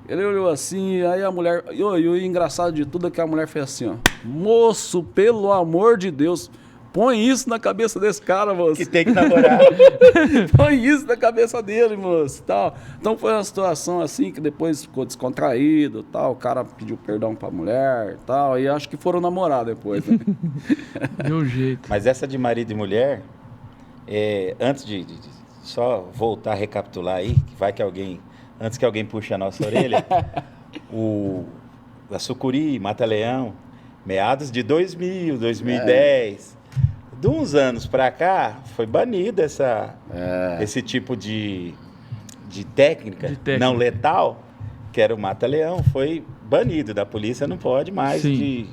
ele olhou assim, aí a mulher... E o engraçado de tudo é que a mulher fez assim, ó. Moço, pelo amor de Deus, põe isso na cabeça desse cara, moço. Que tem que namorar. Põe isso na cabeça dele, moço. Tal. Então foi uma situação assim que depois ficou descontraído, tal. O cara pediu perdão pra mulher e tal. E acho que foram namorar depois, né? Deu jeito. Mas essa de marido e mulher, antes de só voltar a recapitular aí, que vai que alguém... Antes que alguém puxe a nossa orelha, a Sucuri, Mata-Leão, meados de 2000, 2010, de uns anos para cá, foi banido esse tipo de técnica não letal, que era o Mata-Leão, foi banido da polícia, não pode mais. Sim. De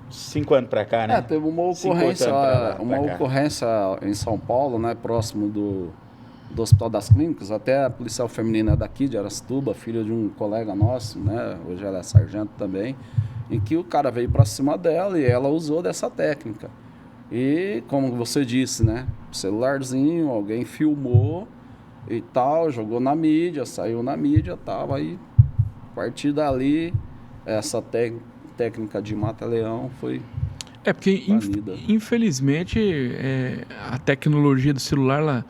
5 anos para cá, né? Teve uma ocorrência, ocorrência em São Paulo, né, próximo do Hospital das Clínicas, até a policial feminina daqui de Araçatuba, filha de um colega nosso, né, hoje ela é sargento também, em que o cara veio para cima dela e ela usou dessa técnica. E, como você disse, né, celularzinho, alguém filmou e tal, jogou na mídia, saiu na mídia e tal, aí, a partir dali, essa técnica de mata-leão foi porque, infelizmente, a tecnologia do celular, ela...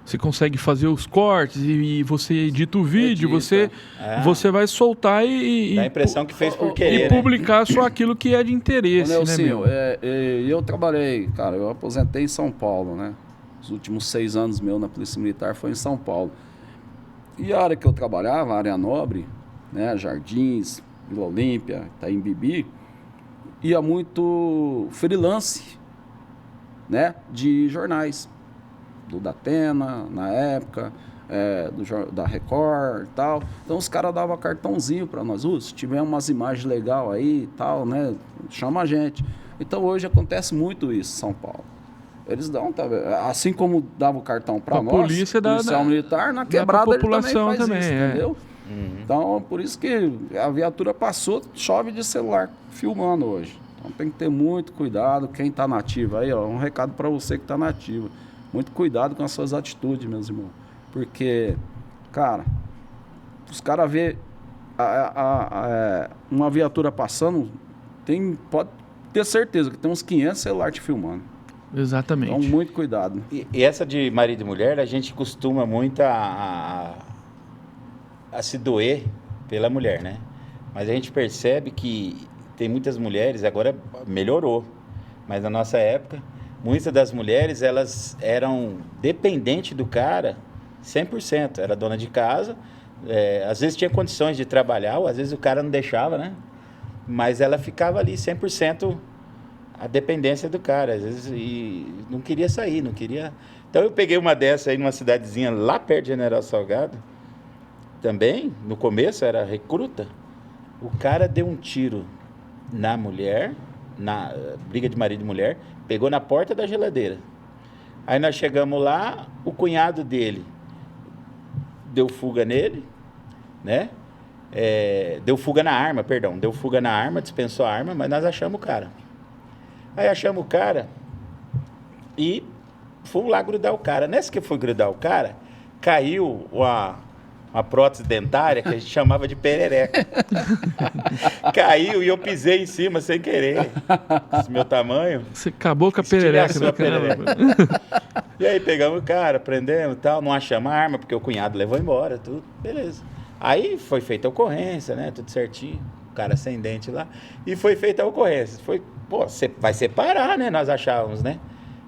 Você consegue fazer os cortes e você edita o vídeo, você vai soltar e dá a impressão que fez por querer, e publicar só aquilo que é de interesse, né, meu? Eu trabalhei, cara, eu aposentei em São Paulo, né? Os últimos 6 anos meus na Polícia Militar foi em São Paulo. E a área que eu trabalhava, a área nobre, né? Jardins, Vila Olímpia, Itaim Bibi, ia muito freelance, né? De jornais. Do Datena, na época, da Record e tal. Então os caras davam cartãozinho para nós. Se tiver umas imagens legais aí e tal, né? Chama a gente. Então hoje acontece muito isso em São Paulo. Eles dão, assim como dava o cartão para nós, policial militar, na quebrada ele também faz isso, entendeu? Então, por isso que a viatura passou, chove de celular filmando hoje. Então tem que ter muito cuidado. Quem está na ativa aí, ó, um recado para você que está na ativa. Muito cuidado com as suas atitudes, meus irmãos. Porque, cara, os caras vê uma viatura passando, ter certeza que tem uns 500 celulares te filmando. Exatamente. Então, muito cuidado. E essa de marido e mulher, a gente costuma muito a se doer pela mulher, né? Mas a gente percebe que tem muitas mulheres, agora melhorou, mas na nossa época, muitas das mulheres, elas eram dependentes do cara 100%. Era dona de casa, às vezes tinha condições de trabalhar, ou às vezes o cara não deixava, né? Mas ela ficava ali 100% a dependência do cara, às vezes, e não queria sair, não queria... Então eu peguei uma dessa aí numa cidadezinha lá perto de General Salgado, também, no começo era recruta, o cara deu um tiro na mulher, na briga de marido e mulher, pegou na porta da geladeira. Aí nós chegamos lá, o cunhado dele deu fuga nele, né? Deu fuga na arma, dispensou a arma, mas nós achamos o cara. Aí achamos o cara e fomos lá grudar o cara. Nessa que eu fui grudar o cara, caiu uma prótese dentária que a gente chamava de perereca. Caiu e eu pisei em cima sem querer. Esse meu tamanho. Você acabou com a perereca. E aí pegamos o cara, prendemos e tal, não achamos a arma, porque o cunhado levou embora, tudo, beleza. Aí foi feita a ocorrência, né, tudo certinho, o cara sem dente lá, e foi feita a ocorrência. Foi, vai separar, né, nós achávamos, né.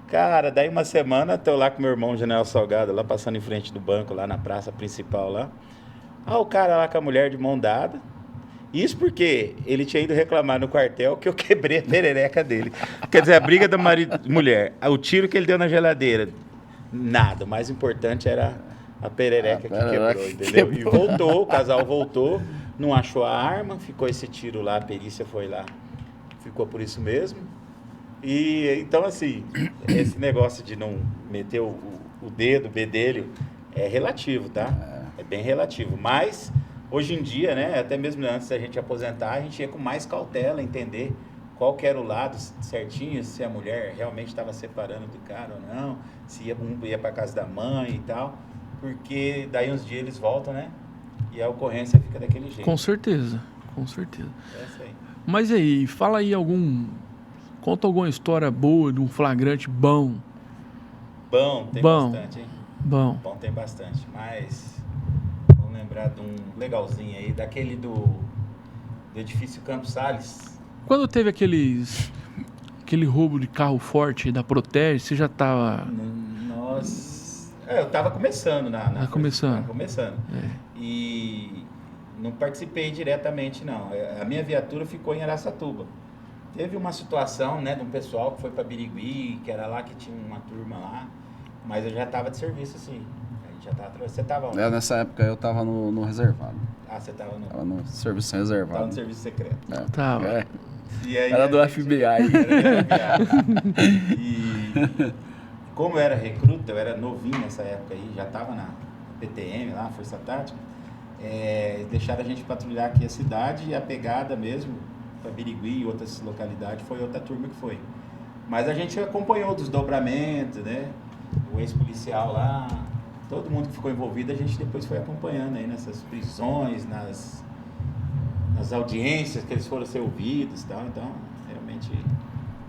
Cara, daí uma semana, tô lá com meu irmão General Salgado, lá passando em frente do banco, lá na praça principal lá. O cara lá com a mulher de mão dada. Isso porque ele tinha ido reclamar no quartel que eu quebrei a perereca dele. Quer dizer, a briga da mulher, o tiro que ele deu na geladeira, nada. O mais importante era a perereca que quebrou, entendeu? E voltou, o casal voltou, não achou a arma, ficou esse tiro lá, a perícia foi lá, ficou por isso mesmo. E então, assim, esse negócio de não meter o dedo, o bedelho, é relativo, tá? É bem relativo. Mas, hoje em dia, né, até mesmo antes da gente aposentar, a gente ia com mais cautela, entender qual que era o lado certinho, se a mulher realmente estava separando do cara ou não, se um ia para casa da mãe e tal, porque daí uns dias eles voltam, né? E a ocorrência fica daquele jeito. Com certeza, com certeza. É isso aí. Mas aí, fala aí conta alguma história boa de um flagrante bom. Bom, tem bastante, hein? Bom tem bastante, mas vamos lembrar de um legalzinho aí, daquele do edifício Campos Sales. Quando teve aquele roubo de carro forte da Protege, você já estava... eu estava começando começando. Tava começando. E não participei diretamente, não. A minha viatura ficou em Araçatuba. Teve uma situação, né, de um pessoal que foi para Birigui, que era lá que tinha uma turma lá, mas eu já estava de serviço, assim. Você estava onde? Nessa época eu estava no reservado. Você estava no... Tava no serviço reservado. Estava no serviço secreto. Tava. E aí, era do FBI. E como eu era recruta, eu era novinho nessa época aí, já estava na PTM lá, Força Tática, deixaram a gente patrulhar aqui a cidade e a pegada mesmo para Birigui e outras localidades foi outra turma que foi. Mas a gente acompanhou o desdobramento, né? O ex-policial lá, todo mundo que ficou envolvido, a gente depois foi acompanhando aí nessas prisões, nas audiências que eles foram ser ouvidos e tal, então realmente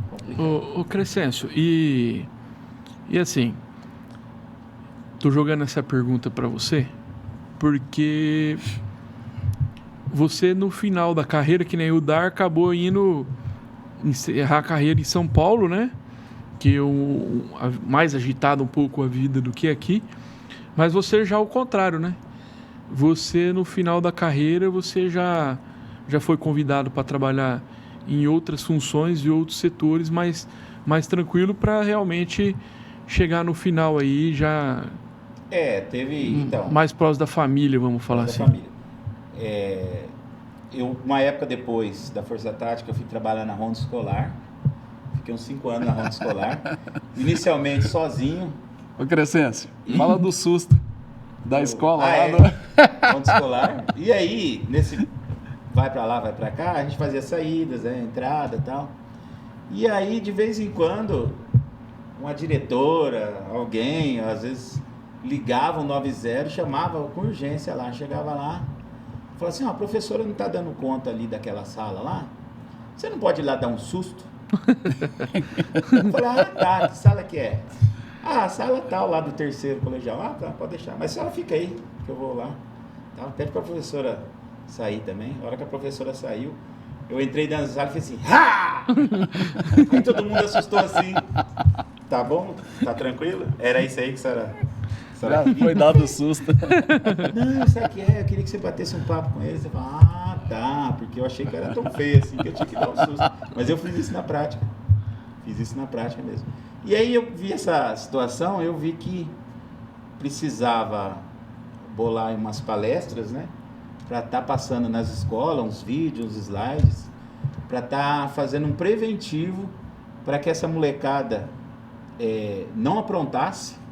complicado. Ô Crescêncio, e assim, tô jogando essa pergunta para você porque você no final da carreira, que nem o Dar, acabou indo encerrar a carreira em São Paulo, né? Que mais agitado um pouco a vida do que aqui, mas você já ao contrário, né? Você no final da carreira, você já foi convidado para trabalhar em outras funções e outros setores mais tranquilo para realmente chegar no final aí já... teve, então... mais próximo da família, vamos falar assim. Família. Eu, uma época depois da Força Tática, eu fui trabalhar na Ronda Escolar. Fiquei uns 5 anos na Ronda Escolar. Inicialmente sozinho. Ô Crescêncio, fala do susto da escola lá Ronda Escolar. E aí, nesse vai pra lá, vai pra cá, a gente fazia saídas, entrada e tal. E aí, de vez em quando, uma diretora, alguém, às vezes ligava o 90, chamava com urgência lá, chegava lá, falava assim, a professora não está dando conta ali daquela sala lá, você não pode ir lá dar um susto? Eu falei, ah, tá, que sala que é? Ah, a sala tal, lá do terceiro colegial. Ah, tá, pode deixar. Mas a senhora fica aí, que eu vou lá. Tá, pede pra professora sair também. A hora que a professora saiu, eu entrei dentro da sala e falei assim, ha! Aí todo mundo assustou assim. Tá bom? Tá tranquilo? Era isso aí que a senhora... Já foi dado o susto. Não, sabe o que é? Eu queria que você batesse um papo com ele. Você fala, ah, tá, porque eu achei que era tão feio assim que eu tinha que dar um susto. Mas eu fiz isso na prática. Fiz isso na prática mesmo. E aí eu vi essa situação, eu vi que precisava bolar umas palestras, né? Para estar passando nas escolas, uns vídeos, uns slides, para estar fazendo um preventivo para que essa molecada não aprontasse,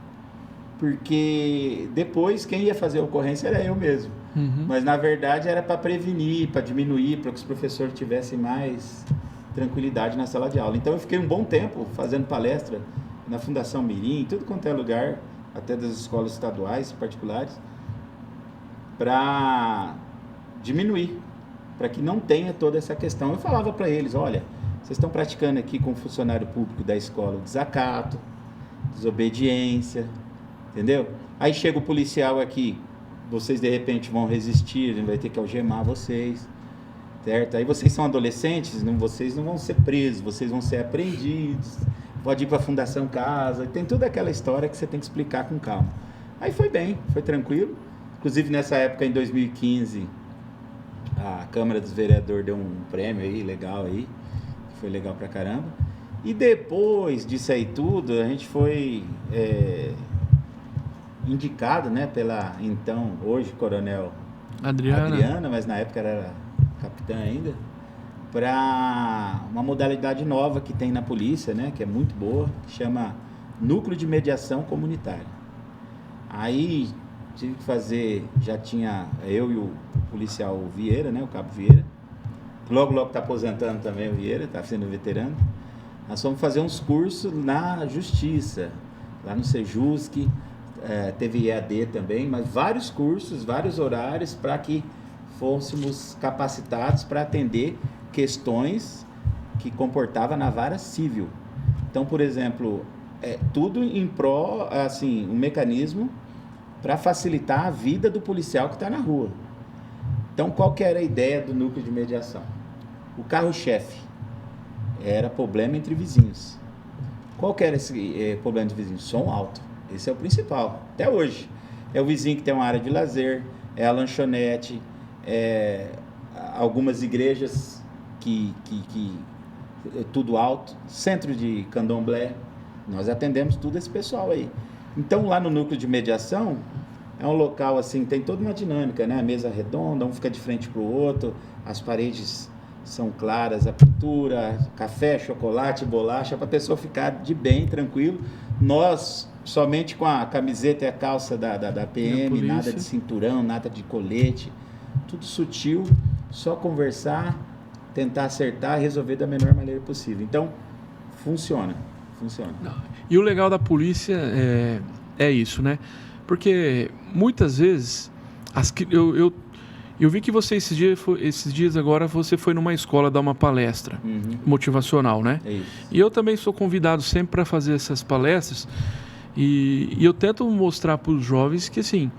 porque depois quem ia fazer a ocorrência era eu mesmo. Uhum. Mas na verdade era para prevenir, para diminuir, para que os professores tivessem mais tranquilidade na sala de aula. Então eu fiquei um bom tempo fazendo palestra na Fundação Mirim, em tudo quanto é lugar, até das escolas estaduais e particulares, para diminuir, para que não tenha toda essa questão. Eu falava para eles, olha, vocês estão praticando aqui com o funcionário público da escola o desacato, desobediência, entendeu? Aí chega o policial aqui, vocês de repente vão resistir, ele vai ter que algemar vocês, certo? Aí vocês são adolescentes, vocês não vão ser presos, vocês vão ser apreendidos, pode ir para a Fundação Casa, tem toda aquela história que você tem que explicar com calma. Aí foi bem, foi tranquilo. Inclusive nessa época, em 2015, a Câmara dos Vereadores deu um prêmio aí, legal aí, foi legal pra caramba. E depois disso aí tudo, a gente foi indicado, né, pela então, hoje, Coronel Adriana, mas na época era capitã ainda, para uma modalidade nova que tem na polícia, né, que é muito boa, que chama Núcleo de Mediação Comunitária. Aí tive que fazer, já tinha eu e o policial Vieira, né, o Cabo Vieira, logo está aposentando também o Vieira, está sendo veterano. Nós fomos fazer uns cursos na Justiça, lá no Sejusc, teve EAD também, mas vários cursos, vários horários para que fôssemos capacitados para atender questões que comportava na vara civil. Então, por exemplo, tudo em pró, assim, um mecanismo para facilitar a vida do policial que está na rua. Então, qual que era a ideia do núcleo de mediação? O carro-chefe era problema entre vizinhos. Qual que era esse problema de vizinhos? Som alto. Esse é o principal, até hoje. É o vizinho que tem uma área de lazer, é a lanchonete, algumas igrejas que tudo alto, centro de candomblé. Nós atendemos tudo esse pessoal aí. Então, lá no núcleo de mediação, é um local assim, tem toda uma dinâmica, né? A mesa redonda, um fica de frente para o outro, as paredes são claras, a pintura, café, chocolate, bolacha, para a pessoa ficar de bem, tranquilo. Nós, somente com a camiseta e a calça da PM, nada de cinturão, nada de colete, tudo sutil, só conversar, tentar acertar, resolver da melhor maneira possível. Então, funciona. E o legal da polícia é isso, né? Porque muitas vezes eu vi que você esses dias agora você foi numa escola dar uma palestra motivacional, né? É isso. E eu também sou convidado sempre para fazer essas palestras e eu tento mostrar para os jovens que assim,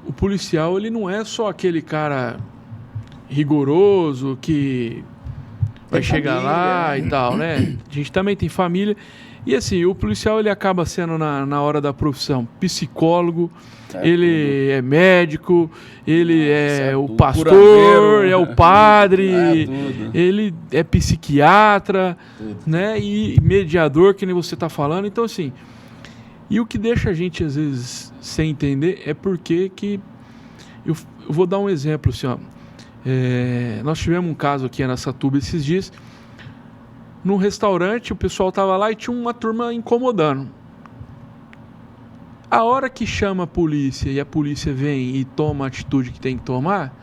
o policial ele não é só aquele cara rigoroso que vai chegar lá e tal, né? A gente também tem família. E assim, o policial ele acaba sendo na hora da profissão psicólogo, ele é médico, ele é o pastor, é o padre, ele é psiquiatra, né? E mediador, que nem você está falando. Então assim, e o que deixa a gente às vezes sem entender é porque que... Eu vou dar um exemplo assim, ó. Nós tivemos um caso aqui em Araçatuba esses dias. Num restaurante, o pessoal estava lá e tinha uma turma incomodando. A hora que chama a polícia e a polícia vem e toma a atitude que tem que tomar,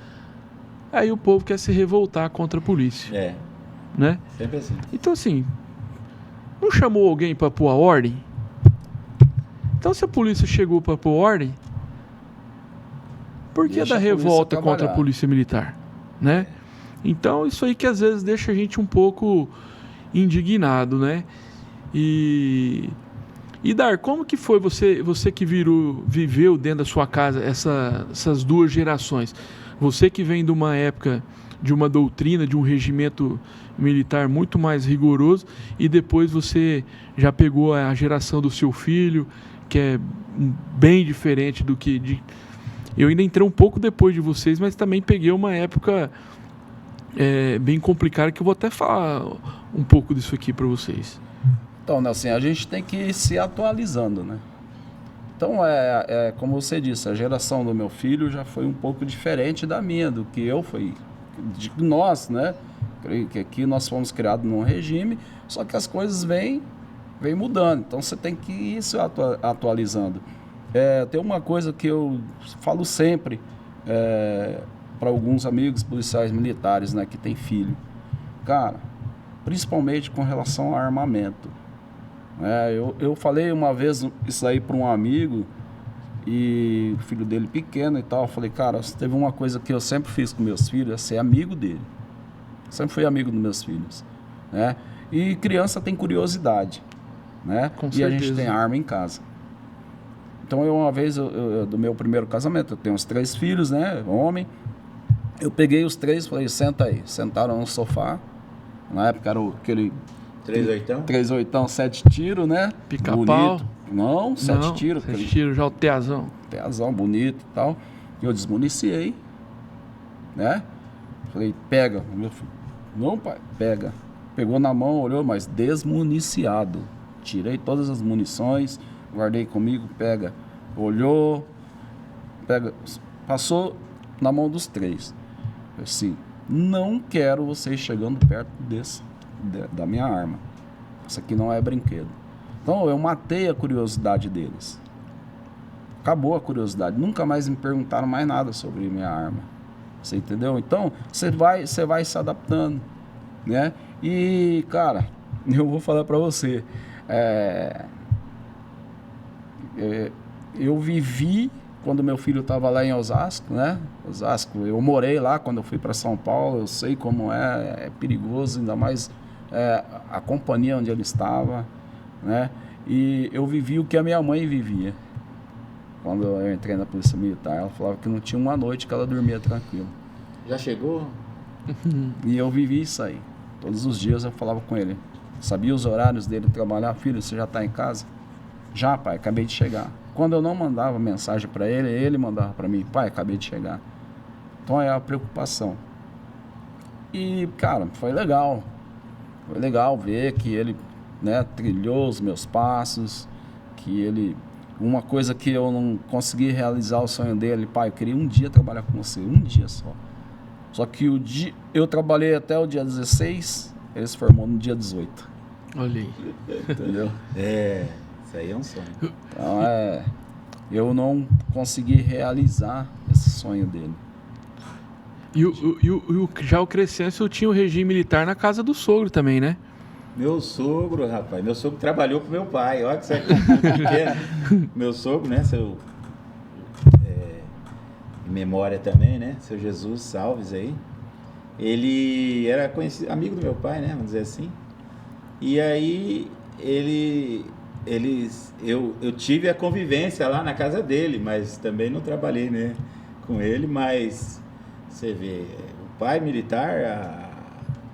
aí o povo quer se revoltar contra a polícia. Né? Sempre assim. Então assim, não chamou alguém para pôr a ordem? Então se a polícia chegou para pôr ordem, por que dar revolta contra a polícia militar? Né? Então isso aí que às vezes deixa a gente um pouco indignado, né? E Dar, como que foi você que viveu dentro da sua casa essas duas gerações? Você que vem de uma época, de uma doutrina, de um regimento militar muito mais rigoroso, e depois você já pegou a geração do seu filho, que é bem diferente do que... Eu ainda entrei um pouco depois de vocês, mas também peguei uma época bem complicada, que eu vou até falar um pouco disso aqui para vocês. Então, Nelson, a gente tem que ir se atualizando, né? Então, como você disse, a geração do meu filho já foi um pouco diferente da minha, do que eu fui, de nós, né? Creio que aqui nós fomos criados num regime, só que as coisas vêm mudando, então você tem que ir se atualizando. Tem uma coisa que eu falo sempre para alguns amigos policiais militares, né, que tem filho. Cara, principalmente com relação a armamento. Eu falei uma vez isso aí para um amigo, e o filho dele pequeno e tal. Eu falei, cara, teve uma coisa que eu sempre fiz com meus filhos, é ser amigo dele. Sempre fui amigo dos meus filhos, né? E criança tem curiosidade, né? Com e certeza. a gente tem arma em casa. Então, uma vez, do meu primeiro casamento, eu tenho uns 3 filhos, né? Homem. Eu peguei os 3 e falei, senta aí. Sentaram no sofá. Na época era aquele... 3/8, 7 tiros, né? Pica-pau. Não, 7 tiros. 7 tiros, já o teazão. Teazão, bonito e tal. E eu desmuniciei, né? Falei, pega, meu filho. Não, pai, pega. Pegou na mão, olhou, mas desmuniciado. Tirei todas as munições, guardei comigo, pega. Olhou, pega. Passou na mão dos 3. Eu assim, não quero vocês chegando perto da minha arma. Isso aqui não é brinquedo. Então eu matei a curiosidade deles. Acabou a curiosidade. Nunca mais me perguntaram mais nada sobre minha arma. Você entendeu? Então você vai se adaptando, né? E cara, eu vou falar para você, eu vivi quando meu filho estava lá em Osasco, né? Osasco, eu morei lá quando eu fui para São Paulo. Eu sei como é perigoso, ainda mais a companhia onde ele estava, né? E eu vivi o que a minha mãe vivia. Quando eu entrei na Polícia Militar, ela falava que não tinha uma noite que ela dormia tranquilo. Já chegou? E eu vivi isso aí. Todos os dias eu falava com ele. Sabia os horários dele trabalhar. Filho, você já está em casa? Já, pai, acabei de chegar. Quando eu não mandava mensagem para ele, ele mandava para mim. Pai, acabei de chegar. Então é a preocupação. E, cara, foi legal. Foi legal ver que ele, né, trilhou os meus passos, que ele... Uma coisa que eu não consegui realizar o sonho dele, pai, eu queria um dia trabalhar com você, um dia só. Só que eu trabalhei até o dia 16, ele se formou no dia 18. Olha aí. Entendeu? Isso aí é um sonho. Então eu não consegui realizar esse sonho dele. Já o Crescêncio tinha o regime militar na casa do sogro também, né? Meu sogro, rapaz, meu sogro trabalhou com meu pai, olha que você é pequeno. Meu sogro, né, em memória também, né, seu Jesus Salves aí, ele era conhecido, amigo do meu pai, né, vamos dizer assim, e aí eu tive a convivência lá na casa dele, mas também não trabalhei, né, com ele, mas você vê, o pai militar,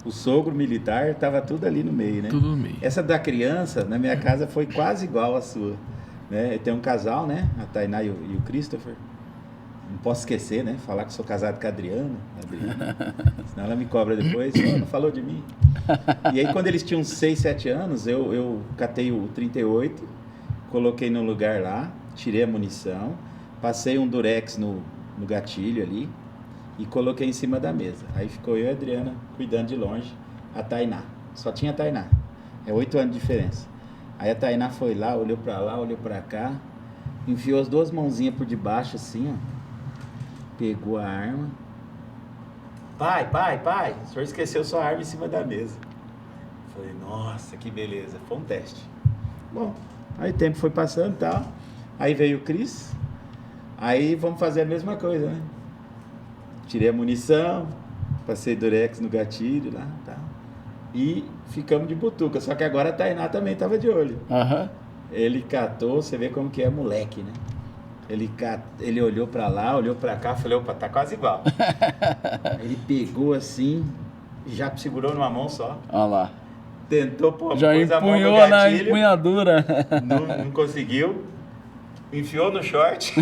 o sogro militar, estava tudo ali no meio, né? Tudo no meio. Essa da criança, na minha casa, foi quase igual à sua, né? Tem um casal, né? A Tainá e o Christopher. Não posso esquecer, né? Falar que sou casado com a Adriana. Senão ela me cobra depois. Oh, não falou de mim. E aí, quando eles tinham 6, 7 anos, eu catei o 38, coloquei no lugar lá, tirei a munição, passei um durex no gatilho ali, e coloquei em cima da mesa. Aí ficou eu e a Adriana cuidando de longe, a Tainá. Só tinha a Tainá. É 8 anos de diferença. Aí a Tainá foi lá, olhou pra cá, enfiou as 2 mãozinhas por debaixo assim, ó. Pegou a arma. Pai, o senhor esqueceu sua arma em cima da mesa. Falei, nossa, que beleza. Foi um teste. Bom, aí o tempo foi passando e tal. Aí veio o Cris. Aí vamos fazer a mesma coisa, né? Tirei a munição, passei durex no gatilho lá, tal. e ficamos de butuca. Só que agora a Tainá também estava de olho. Aham. Ele catou, você vê como que é moleque, né? Ele olhou pra lá, olhou pra cá, falou, opa, tá quase igual. Ele pegou assim, já segurou numa mão só. Olha lá. Tentou pôr Já pôs a mão no empunhou na gatilho, empunhadura. não conseguiu. Enfiou no short.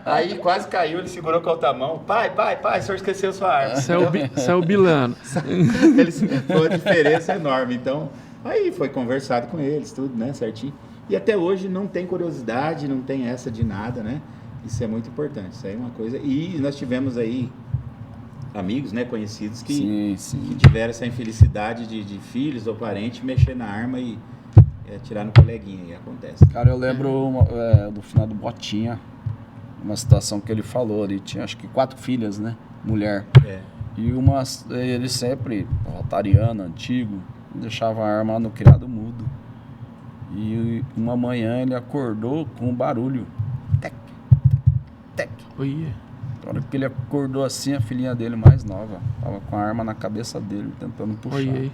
Aí quase caiu, ele segurou com a outra mão. Pai, o senhor esqueceu sua arma. Saiu bilando. Foi uma diferença enorme. Então, aí foi conversado com eles, tudo, né, certinho. E até hoje não tem curiosidade, não tem essa de nada, né? Isso é muito importante. Isso aí é uma coisa. E nós tivemos aí amigos, né, conhecidos que tiveram essa infelicidade de filhos ou parentes mexer na arma e atirar no coleguinha, e acontece. Cara, eu lembro do final do Botinha, uma situação que ele falou, ele tinha acho que 4 filhas, né, mulher. E ele sempre, rotariano, antigo, deixava a arma no criado mudo. E uma manhã ele acordou com um barulho. Tec, tec. Oi. Na hora que ele acordou assim, a filhinha dele mais nova tava com a arma na cabeça dele, tentando puxar. Oi.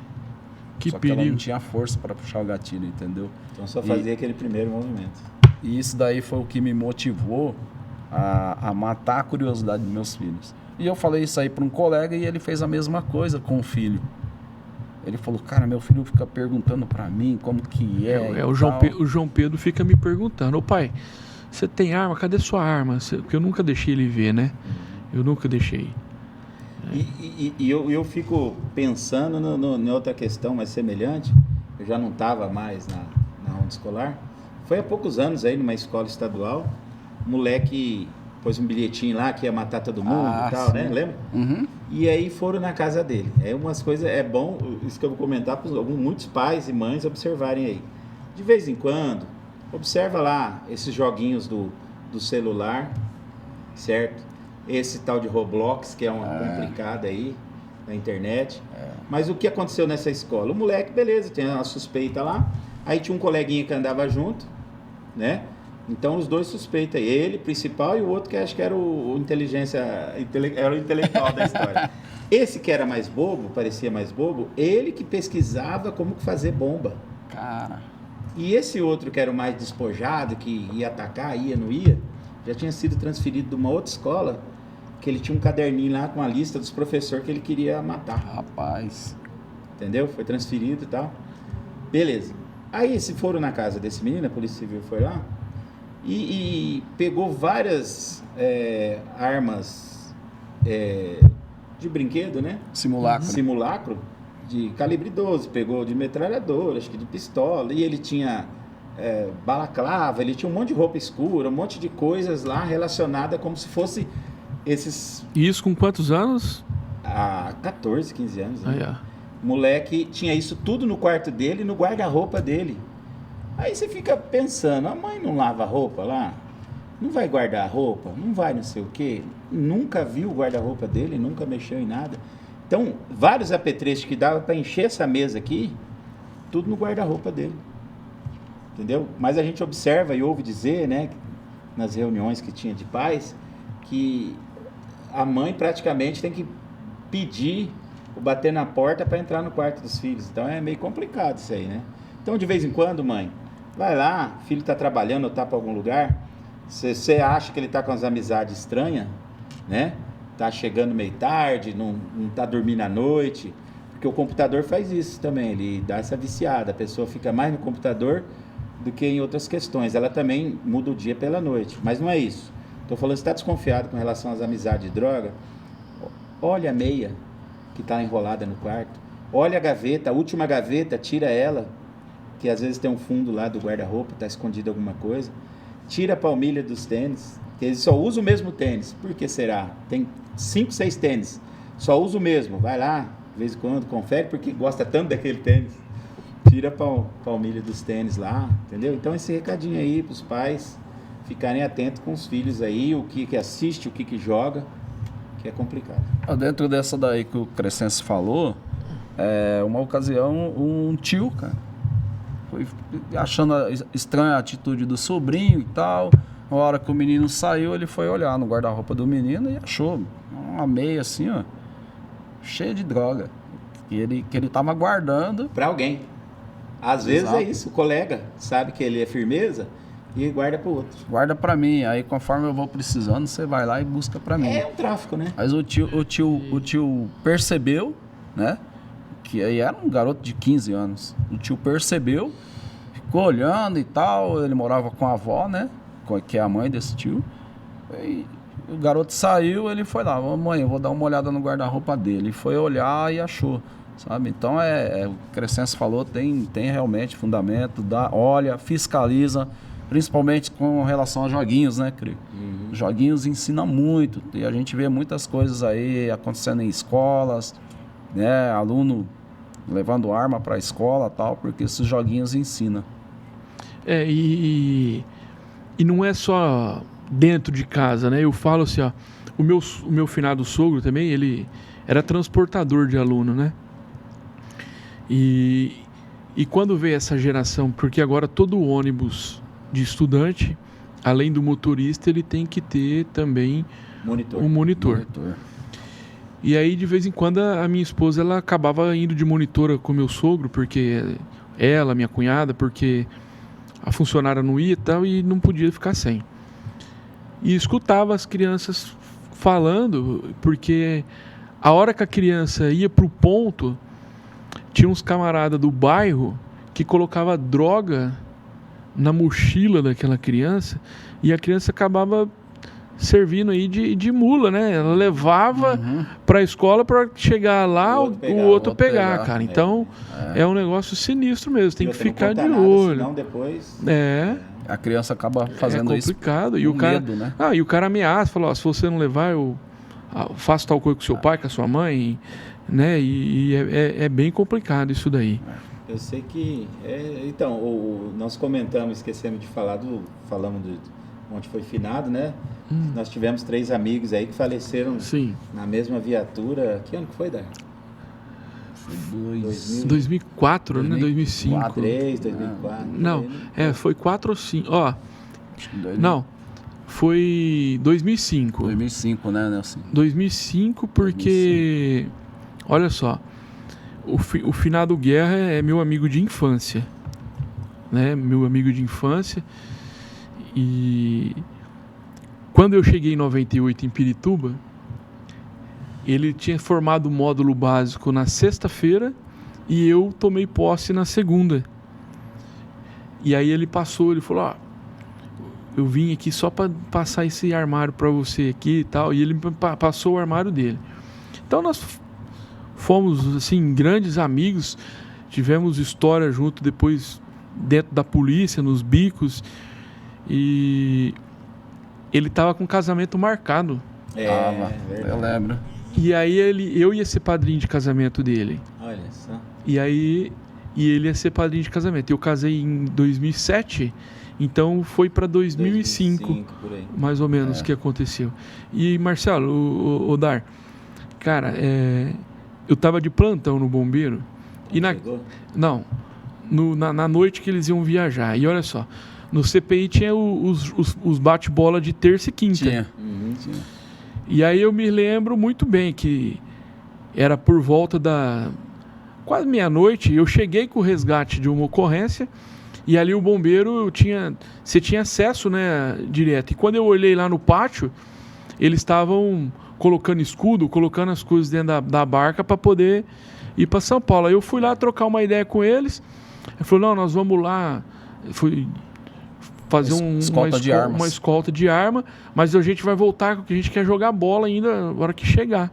Que Só que perigo. ela não tinha força para puxar o gatilho, entendeu? Então só fazia aquele primeiro movimento. E isso daí foi o que me motivou a matar a curiosidade dos meus filhos. E eu falei isso aí para um colega e ele fez a mesma coisa com o filho. Ele falou, cara, meu filho fica perguntando para mim como que é. O João Pedro fica me perguntando, ô pai, você tem arma? Cadê sua arma? Porque eu nunca deixei ele ver, né? Eu nunca deixei. E eu fico pensando em outra questão mais semelhante. Eu já não estava mais na onda escolar. Foi há poucos anos aí, numa escola estadual, o moleque pôs um bilhetinho lá que ia matar todo mundo e tal, né? Lembra? Uhum. E aí foram na casa dele. É umas coisas, é bom, isso que eu vou comentar para muitos pais e mães observarem aí. De vez em quando, observa lá esses joguinhos do celular, certo? Esse tal de Roblox, que é uma complicada aí na internet. Mas o que aconteceu nessa escola? O moleque, beleza, tem uma suspeita lá. Aí tinha um coleguinha que andava junto, né? Então os dois suspeitos, ele principal e o outro que acho que era o era o intelectual da história. Esse que era mais bobo, parecia mais bobo, ele que pesquisava como fazer bomba. Cara. E esse outro que era o mais despojado, que ia atacar, não ia, já tinha sido transferido de uma outra escola, que ele tinha um caderninho lá com a lista dos professores que ele queria matar. Rapaz. Entendeu? Foi transferido e tal. Beleza. Aí se foram na casa desse menino, a Polícia Civil foi lá, e pegou várias armas de brinquedo, né? Simulacro de calibre 12, pegou de metralhadora, acho que de pistola, e ele tinha balaclava, ele tinha um monte de roupa escura, um monte de coisas lá relacionada como se fosse esses... E isso com quantos anos? 14, 15 anos, né? Ah, Moleque tinha isso tudo no quarto dele, no guarda-roupa dele. Aí você fica pensando, a mãe não lava roupa lá? Não vai guardar a roupa? Não vai não sei o quê? Nunca viu o guarda-roupa dele, nunca mexeu em nada. Então, vários apetrechos que dava para encher essa mesa aqui, tudo no guarda-roupa dele. Entendeu? Mas a gente observa e ouve dizer, né, nas reuniões que tinha de pais, que a mãe praticamente tem que pedir ou bater na porta para entrar no quarto dos filhos. Então é meio complicado isso aí, né? Então, de vez em quando, mãe, vai lá, o filho está trabalhando ou está para algum lugar, você acha que ele está com as amizades estranhas, né? Tá chegando meio tarde, não tá dormindo à noite, porque o computador faz isso também, ele dá essa viciada, a pessoa fica mais no computador do que em outras questões, ela também muda o dia pela noite, mas não é isso. Estou falando, você está desconfiado com relação às amizades de droga, olha a meia que está enrolada no quarto, olha a gaveta, a última gaveta, tira ela, que às vezes tem um fundo lá do guarda-roupa, está escondido alguma coisa, tira a palmilha dos tênis, que eles só usam o mesmo tênis, por que será? Tem 5, 6 tênis, só usa o mesmo, vai lá, de vez em quando, confere, porque gosta tanto daquele tênis, tira a palmilha dos tênis lá, entendeu? Então esse recadinho aí para os pais ficarem atentos com os filhos aí, o que assiste, o que joga, que é complicado. Dentro dessa daí que o Crescencio falou, uma ocasião, um tio, cara, foi achando estranha a atitude do sobrinho e tal. Na hora que o menino saiu, ele foi olhar no guarda-roupa do menino e achou uma meia assim, ó, cheia de droga. que ele tava guardando. Para alguém. Às vezes é isso, o colega sabe que ele é firmeza e guarda para o outro. Guarda pra mim, aí conforme eu vou precisando, você vai lá e busca pra mim. É um tráfico, né? Mas o tio percebeu, né? Que aí era um garoto de 15 anos. O tio percebeu, ficou olhando e tal. Ele morava com a avó, né? Que é a mãe desse tio. Aí o garoto saiu, ele foi lá. Mãe, eu vou dar uma olhada no guarda-roupa dele. Foi olhar e achou, sabe? Então, o Crescencio falou, tem realmente fundamento. Olha, fiscaliza, principalmente com relação a joguinhos, né, Crio? Joguinhos ensinam muito. E a gente vê muitas coisas aí acontecendo em escolas, né? Aluno levando arma para a escola e tal, porque esses joguinhos ensinam. E não é só dentro de casa, né? Eu falo assim, ó, o meu finado sogro também, ele era transportador de aluno, né? E quando veio essa geração, porque agora todo ônibus de estudante, além do motorista, ele tem que ter também um monitor. E aí, de vez em quando, a minha esposa, ela acabava indo de monitora com o meu sogro, porque ela, minha cunhada, porque a funcionária não ia e tal, e não podia ficar sem. E escutava as crianças falando, porque a hora que a criança ia pro ponto, tinha uns camaradas do bairro que colocava droga na mochila daquela criança, e a criança acabava servindo aí de mula, né? Ela levava para a escola para chegar lá o outro pegar, cara. Então é um negócio sinistro mesmo. Tem que ficar de olho. Senão depois. A criança acaba fazendo isso. É complicado. E o cara, medo, né? e o cara ameaça, fala: ó, se você não levar, eu faço tal coisa com seu pai, com a sua mãe, né? E é bem complicado isso daí. Eu sei que então nós comentamos, esquecemos de falar falamos onde foi finado, né? Nós tivemos 3 amigos aí que faleceram na mesma viatura. Que ano que foi, Dar? 2004, né? 2005. 2004. Não, foi 4 ou 5. Ó, não, foi 2005. 2005, né, Nelson? 2005 porque, olha só, o finado Guerra é meu amigo de infância, né? Meu amigo de infância. E quando eu cheguei em 98 em Pirituba, ele tinha formado o módulo básico na sexta-feira e eu tomei posse na segunda. E aí ele falou: ó, eu vim aqui só para passar esse armário para você aqui e tal. E ele passou o armário dele. Então nós fomos assim grandes amigos, tivemos história junto depois dentro da polícia, nos bicos. E ele tava com casamento marcado. Eu lembro. E aí eu ia ser padrinho de casamento dele. Olha só. E aí ele ia ser padrinho de casamento. Eu casei em 2007, então foi para 2005 por aí. mais ou menos que aconteceu. E Marcelo, o Dar, cara, eu tava de plantão no bombeiro. Na noite que eles iam viajar. E olha só, no CPI tinha os bate-bola de terça e quinta. Tinha. E aí eu me lembro muito bem que era por volta da quase meia-noite. Eu cheguei com o resgate de uma ocorrência e ali o bombeiro você tinha acesso, né, direto. E quando eu olhei lá no pátio, eles estavam colocando escudo, colocando as coisas dentro da barca para poder ir para São Paulo. Aí eu fui lá trocar uma ideia com eles. Ele falou: não, nós vamos lá. Fui fazer uma escolta de arma, mas a gente vai voltar porque a gente quer jogar bola ainda na hora que chegar.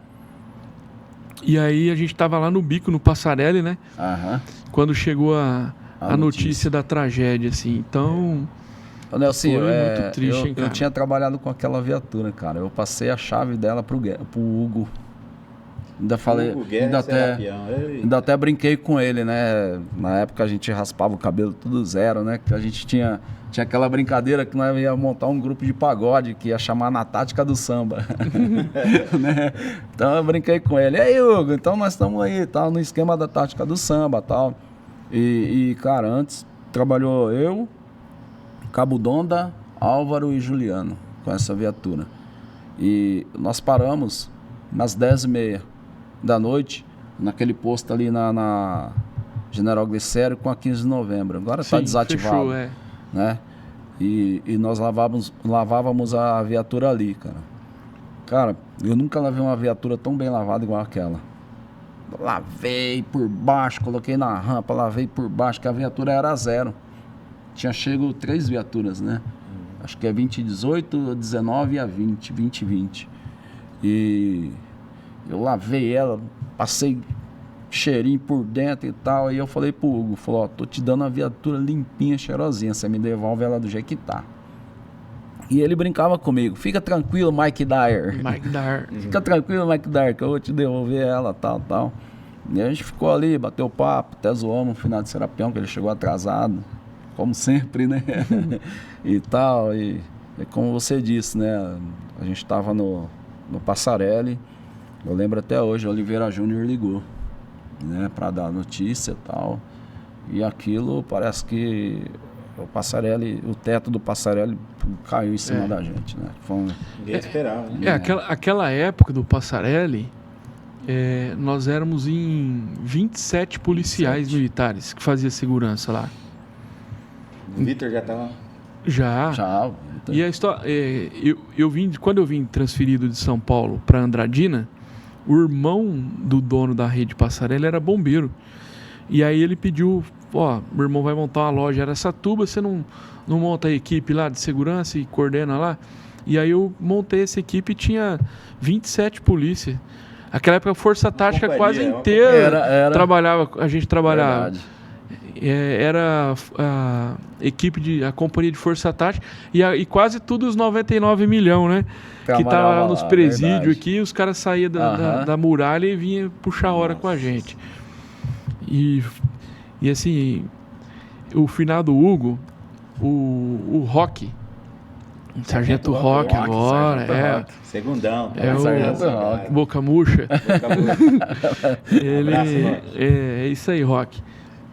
E aí a gente estava lá no bico, no Passarelli, né? Quando chegou a notícia da tragédia, assim. Então, Nelson, foi muito triste, hein, cara? Eu tinha trabalhado com aquela viatura, cara. Eu passei a chave dela pro Hugo. Ainda falei, ainda até brinquei com ele, né? Na época a gente raspava o cabelo tudo zero, né? Que a gente tinha aquela brincadeira que nós ia montar um grupo de pagode que ia chamar Na Tática do Samba. Né? Então eu brinquei com ele. E aí, Hugo, então nós estamos aí, tal, no esquema da Tática do Samba, tal. E cara, antes trabalhou eu, Cabo Donda, Álvaro e Juliano com essa viatura. E nós paramos nas 10h30 da noite naquele posto ali na General Glicério com a 15 de novembro. Agora está Sim, desativado. fechou, Né? E nós lavávamos a viatura ali, cara. Cara, eu nunca lavei uma viatura tão bem lavada igual aquela. Lavei por baixo, coloquei na rampa, lavei por baixo, que a viatura era 0. Tinha chego 3 viaturas, né? Acho que é 2018, a 19 e a 2020. E eu lavei ela, passei cheirinho por dentro e tal. Aí eu falei pro Hugo, falou, ó, tô te dando a viatura limpinha, cheirosinha, você me devolve ela do jeito que tá. E ele brincava comigo, fica tranquilo, Mike Dyer. Mike Dyer. Fica tranquilo, Mike Dyer, que eu vou te devolver ela, tal. E a gente ficou ali, bateu papo, até zoamos no final de Serapião, que ele chegou atrasado, como sempre, né? E tal, e como você disse, né? A gente tava no Passarelli, eu lembro até hoje, o Oliveira Júnior ligou, né? Pra dar notícia e tal. E aquilo parece que o teto do Passarelli caiu em cima da gente, né? Ninguém esperava, né? Aquela época do Passarelli, nós éramos em 27 policiais militares que faziam segurança lá. O Vitor já estava... Já. E a história, quando eu vim transferido de São Paulo para Andradina, o irmão do dono da rede Passarelli era bombeiro. E aí ele pediu, meu irmão vai montar uma loja em Araçatuba, você não monta a equipe lá de segurança e coordena lá? E aí eu montei essa equipe e tinha 27 polícias. Aquela época a Força Tática quase inteira a gente trabalhava. Verdade. Era a companhia de Força Tática e quase tudo os 99 milhões, né? Que tava lá nos presídios aqui, os caras saíam da muralha e vinham puxar hora com a gente. E assim, o finado Hugo, o Rock, Sargento Rock agora, Rock. Segundão. É o Sargento Rock. Boca Murcha. Ele é isso aí, Rock.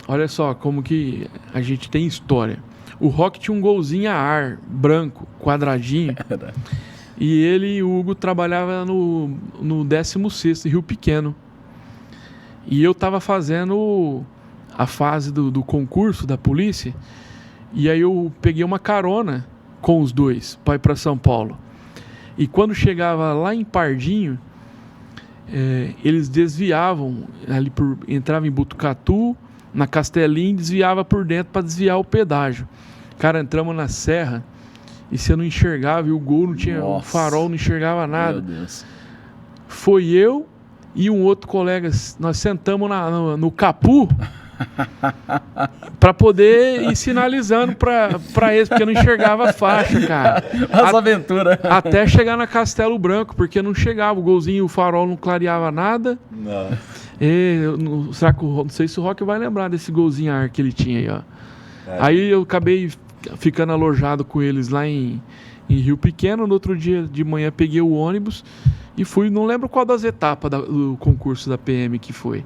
Olha só como que a gente tem história. O Rock tinha um golzinho a ar, branco, quadradinho. E ele e o Hugo trabalhavam no 16º Rio Pequeno. E eu estava fazendo a fase do concurso da polícia. E aí eu peguei uma carona com os dois para ir para São Paulo. E quando chegava lá em Pardinho, eles desviavam, entravam em Butucatu, na Castelinho, desviava por dentro para desviar o pedágio. Cara, entramos na serra e você não enxergava, e o gol não tinha, o farol não enxergava nada. Meu Deus. Foi eu e um outro colega, nós sentamos no capu para poder ir sinalizando para eles, porque não enxergava a faixa, cara. As aventuras. Até chegar na Castelo Branco, porque não chegava, o golzinho, o farol não clareava nada. Não. Não sei se o Rock vai lembrar desse golzinho a ar que ele tinha aí, ó. Aí eu acabei ficando alojado com eles lá em Rio Pequeno. No outro dia de manhã peguei o ônibus e fui, não lembro qual das etapas do concurso da PM que foi.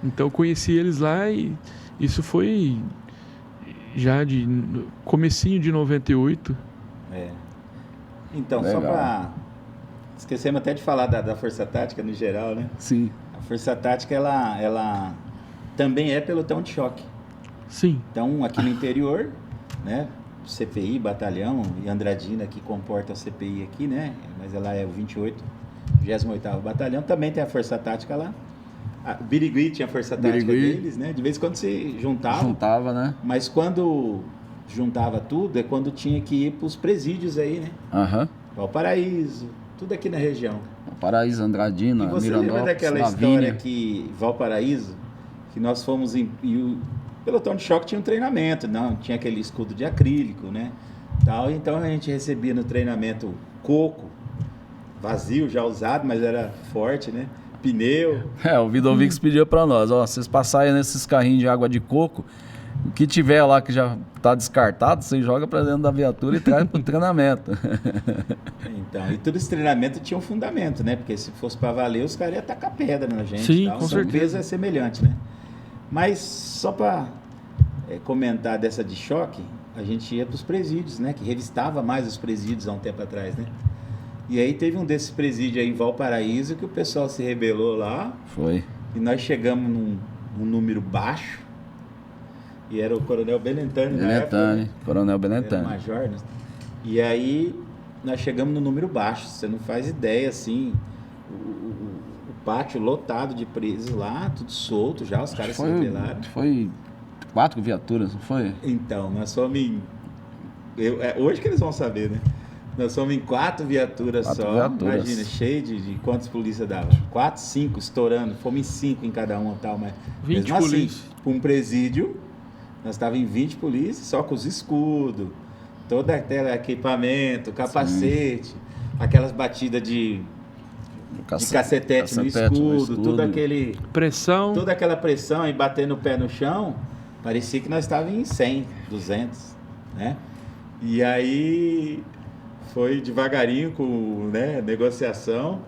Então conheci eles lá e isso foi já comecinho de 98. Então, legal. Só para... Esquecemos até de falar da Força Tática no geral, né? Sim. A Força Tática, ela também é pelotão de choque. Sim. Então, aqui no interior, né? CPI, batalhão, e Andradina, que comporta a CPI aqui, né? Mas ela é o 28º Batalhão. Também tem a Força Tática lá. O Birigui tinha a Força Tática deles, né? De vez em quando se juntava. Juntava, né? Mas quando juntava tudo, é quando tinha que ir para os presídios aí, né? Valparaíso, tudo aqui na região. Valparaíso, Andradina, Mirandópolis. E você lembra daquela história que Valparaíso, que nós fomos e o pelotão de choque tinha um treinamento, não, tinha aquele escudo de acrílico, né? Então a gente recebia no treinamento coco, vazio, já usado, mas era forte, né? Pneu. O Vidovix pediu para nós, vocês passarem nesses carrinhos de água de coco, o que tiver lá que já está descartado, você joga para dentro da viatura e traz para o treinamento. Então, e todo esse treinamento tinha um fundamento, né? Porque se fosse para valer, os caras iam tacar pedra na gente. Sim, com certeza. O peso é semelhante, né? Mas só para comentar dessa de choque, a gente ia para os presídios, né? Que revistava mais os presídios há um tempo atrás, né? E aí teve um desses presídios aí em Valparaíso que o pessoal se rebelou lá. Foi. e nós chegamos num número baixo, e era o Coronel Belentani na época, né? Coronel Belentani. Era major, né? E aí nós chegamos no número baixo, você não faz ideia, assim, o pátio lotado de presos lá, tudo solto já, os caras se rebelaram. Foi 4 viaturas, não foi? Então, nós somos em... hoje que eles vão saber, né? Nós somos em 4 viaturas só. Imagina, cheio de quantos polícia dava? 4, 5, estourando. Fomos em 5 em cada um e tal, mas 20 mesmo assim, polícia. para um presídio, nós estávamos em 20 polícias, só com os escudos, todo aquele equipamento, capacete, aquelas batidas de cacetete no escudo, tudo aquele... Pressão. Toda aquela pressão e batendo o pé no chão, parecia que nós estávamos em 100, 200, né? E aí... Foi devagarinho com, né, negociação,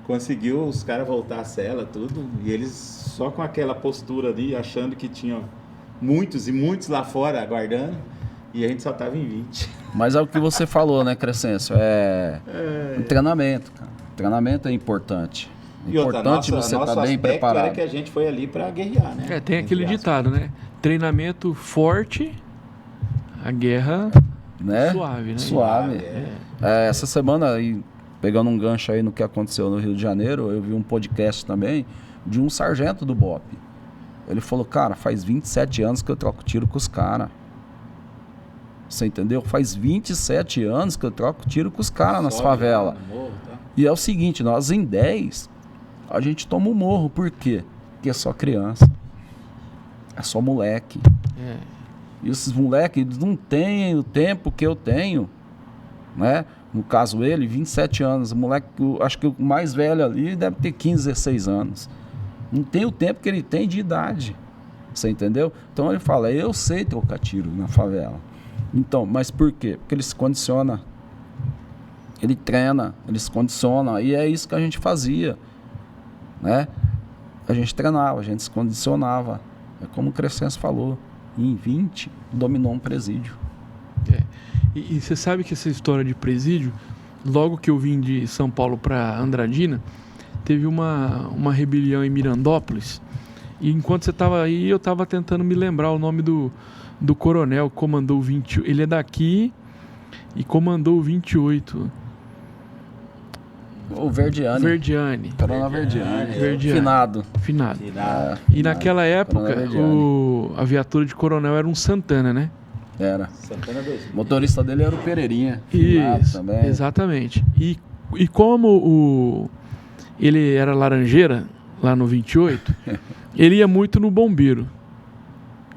conseguiu os caras voltar à cela, tudo, e eles só com aquela postura ali, achando que tinha muitos e muitos lá fora aguardando, e a gente só tava em 20. Mas é o que você falou, né, Crescêncio? Um treinamento, cara. Treinamento é importante. E outra, Importante você estar bem preparado. Era que a gente foi ali para guerrear, né? Tem aquele ditado, né? Treinamento forte, a guerra... Né? Suave, né? Suave. Essa semana, aí, pegando um gancho aí no que aconteceu no Rio de Janeiro, eu vi um podcast também de um sargento do BOP. Ele falou, cara, faz 27 anos que eu troco tiro com os caras. Você entendeu? Faz 27 anos que eu troco tiro com os caras nas favelas. E é o seguinte, nós em 10, a gente toma um morro. Por quê? Porque é só criança. É só moleque. E esses moleques não têm o tempo que eu tenho, né? No caso ele, 27 anos. O moleque, acho que o mais velho ali deve ter 15, 16 anos. Não tem o tempo que ele tem de idade. Você entendeu? Então ele fala, eu sei trocar tiro na favela. Então, mas por quê? Porque ele se condiciona. Ele treina, ele se condiciona. E é isso que a gente fazia, né? A gente treinava, a gente se condicionava. É como o Crescêncio falou. Em 20, dominou um presídio. E você sabe que essa história de presídio, logo que eu vim de São Paulo para Andradina, teve uma rebelião em Mirandópolis. E enquanto você estava aí, eu estava tentando me lembrar o nome do coronel que comandou o 20. Ele é daqui e comandou o 28. O Verdiani. Coronel Verdiani. Finado. E naquela época, a viatura de coronel era um Santana, né? Era. Santana 2000. O motorista dele era o Pereirinha. Isso, também. Exatamente. E como ele era laranjeira, lá no 28, ele ia muito no bombeiro.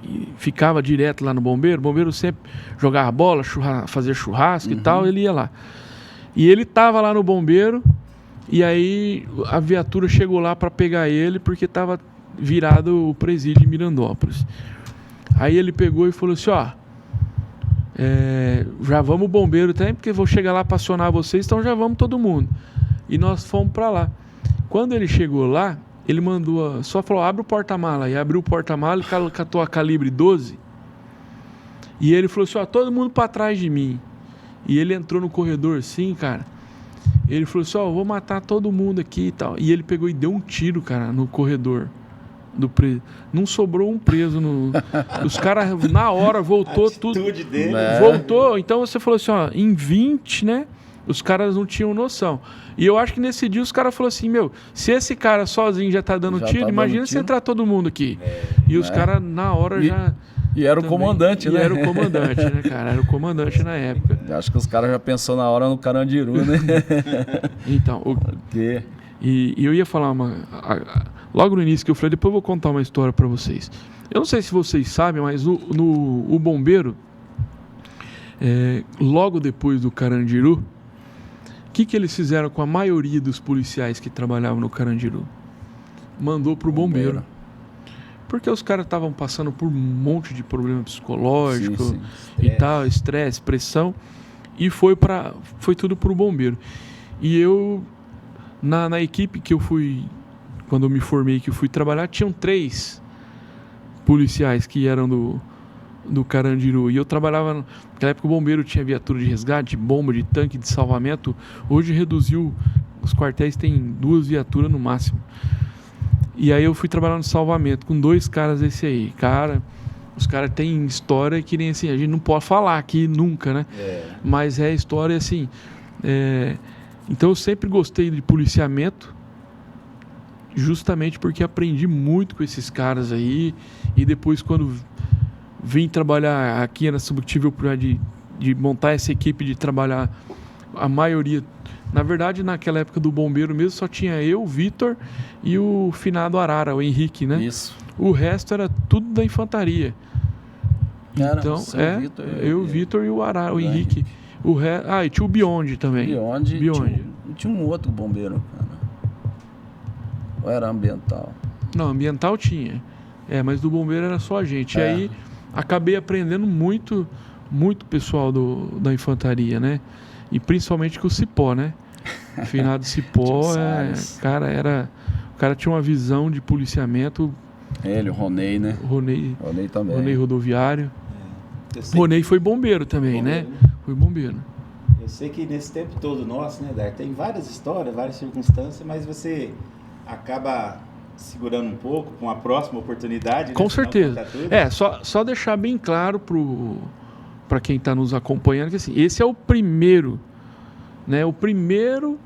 E ficava direto lá no bombeiro. O bombeiro sempre jogava bola, fazia churrasco e tal, ele ia lá. E ele tava lá no bombeiro, e aí a viatura chegou lá para pegar ele, porque tava virado o presídio em Mirandópolis. Aí ele pegou e falou assim, já vamos o bombeiro também, porque vou chegar lá para acionar vocês, então já vamos todo mundo. E nós fomos para lá. Quando ele chegou lá, ele mandou, só falou, abre o porta-mala. E abriu o porta-mala e catou a calibre 12. E ele falou assim, todo mundo para trás de mim. E ele entrou no corredor assim, cara. Ele falou assim, vou matar todo mundo aqui e tal. E ele pegou e deu um tiro, cara, no corredor do preso. Não sobrou um preso. Os caras, na hora, voltou tudo. Dele. Voltou. Então você falou assim, em 20, né? Os caras não tinham noção. E eu acho que nesse dia os caras falaram assim, se esse cara sozinho já tá dando tiro, imagina se entrar todo mundo aqui. E os caras, na hora, já... E era o comandante, né? Era o comandante, né, cara? Era o comandante na época. Acho que os caras já pensou na hora no Carandiru, né? Então, e eu ia falar logo no início que eu falei, depois eu vou contar uma história para vocês. Eu não sei se vocês sabem, mas o bombeiro, logo depois do Carandiru, o que eles fizeram com a maioria dos policiais que trabalhavam no Carandiru? Mandou pro bombeiro. Porque os caras estavam passando por um monte de problema psicológico e tal, estresse, pressão, e foi tudo pro bombeiro. E eu, na equipe que eu fui, quando eu me formei, que eu fui trabalhar, tinham 3 policiais que eram do Carandiru. E eu trabalhava, naquela época o bombeiro tinha viatura de resgate, bomba, de tanque, de salvamento. Hoje reduziu, os quartéis têm 2 viaturas no máximo. E aí eu fui trabalhar no salvamento com 2 caras desse aí. Cara, os caras têm história que nem assim, a gente não pode falar aqui nunca, né? Mas é história assim. Então eu sempre gostei de policiamento, justamente porque aprendi muito com esses caras aí. E depois, quando vim trabalhar aqui, tive a oportunidade de montar essa equipe, de trabalhar a maioria. Na verdade, naquela época do bombeiro mesmo, só tinha eu, o Vitor e o finado Arara, o Henrique, né? Isso. O resto era tudo da infantaria. Era Então, você, o Vitor, eu, o Vitor e o Arara, o Henrique. E tinha o Beyond também. Beyond. Tinha um outro bombeiro, cara. Ou era ambiental? Não, ambiental tinha. Mas do bombeiro era só a gente. E aí, acabei aprendendo muito pessoal da infantaria, né? E principalmente com o Cipó, né? O finado Cipó, o cara tinha uma visão de policiamento. Ele, o Ronei, né? Ronei também. Ronei rodoviário. Ronei foi bombeiro também, né? Foi bombeiro. Eu sei que nesse tempo todo nosso, né, Dar, tem várias histórias, várias circunstâncias, mas você acaba segurando um pouco com a próxima oportunidade. Com né, certeza. Só deixar bem claro para quem está nos acompanhando que assim, esse é o primeiro, né? O primeiro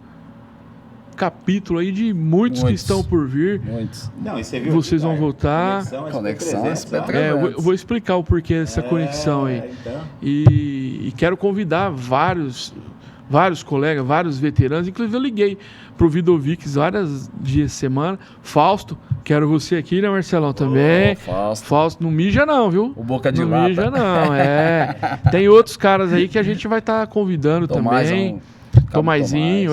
capítulo aí de muitos que estão por vir. Muitos. Não, e você viu Vocês vão voltar. Conexão SP300. Eu vou explicar o porquê dessa conexão aí. Então. E quero convidar vários colegas, vários veteranos. Inclusive eu liguei pro Vidovix vários dias de semana. Fausto, quero você aqui, né, Marcelão, também. Fausto, não mija não, viu? O boca de não lata. Não mija não, Tem outros caras aí que a gente vai estar convidando também. Tomaizinho,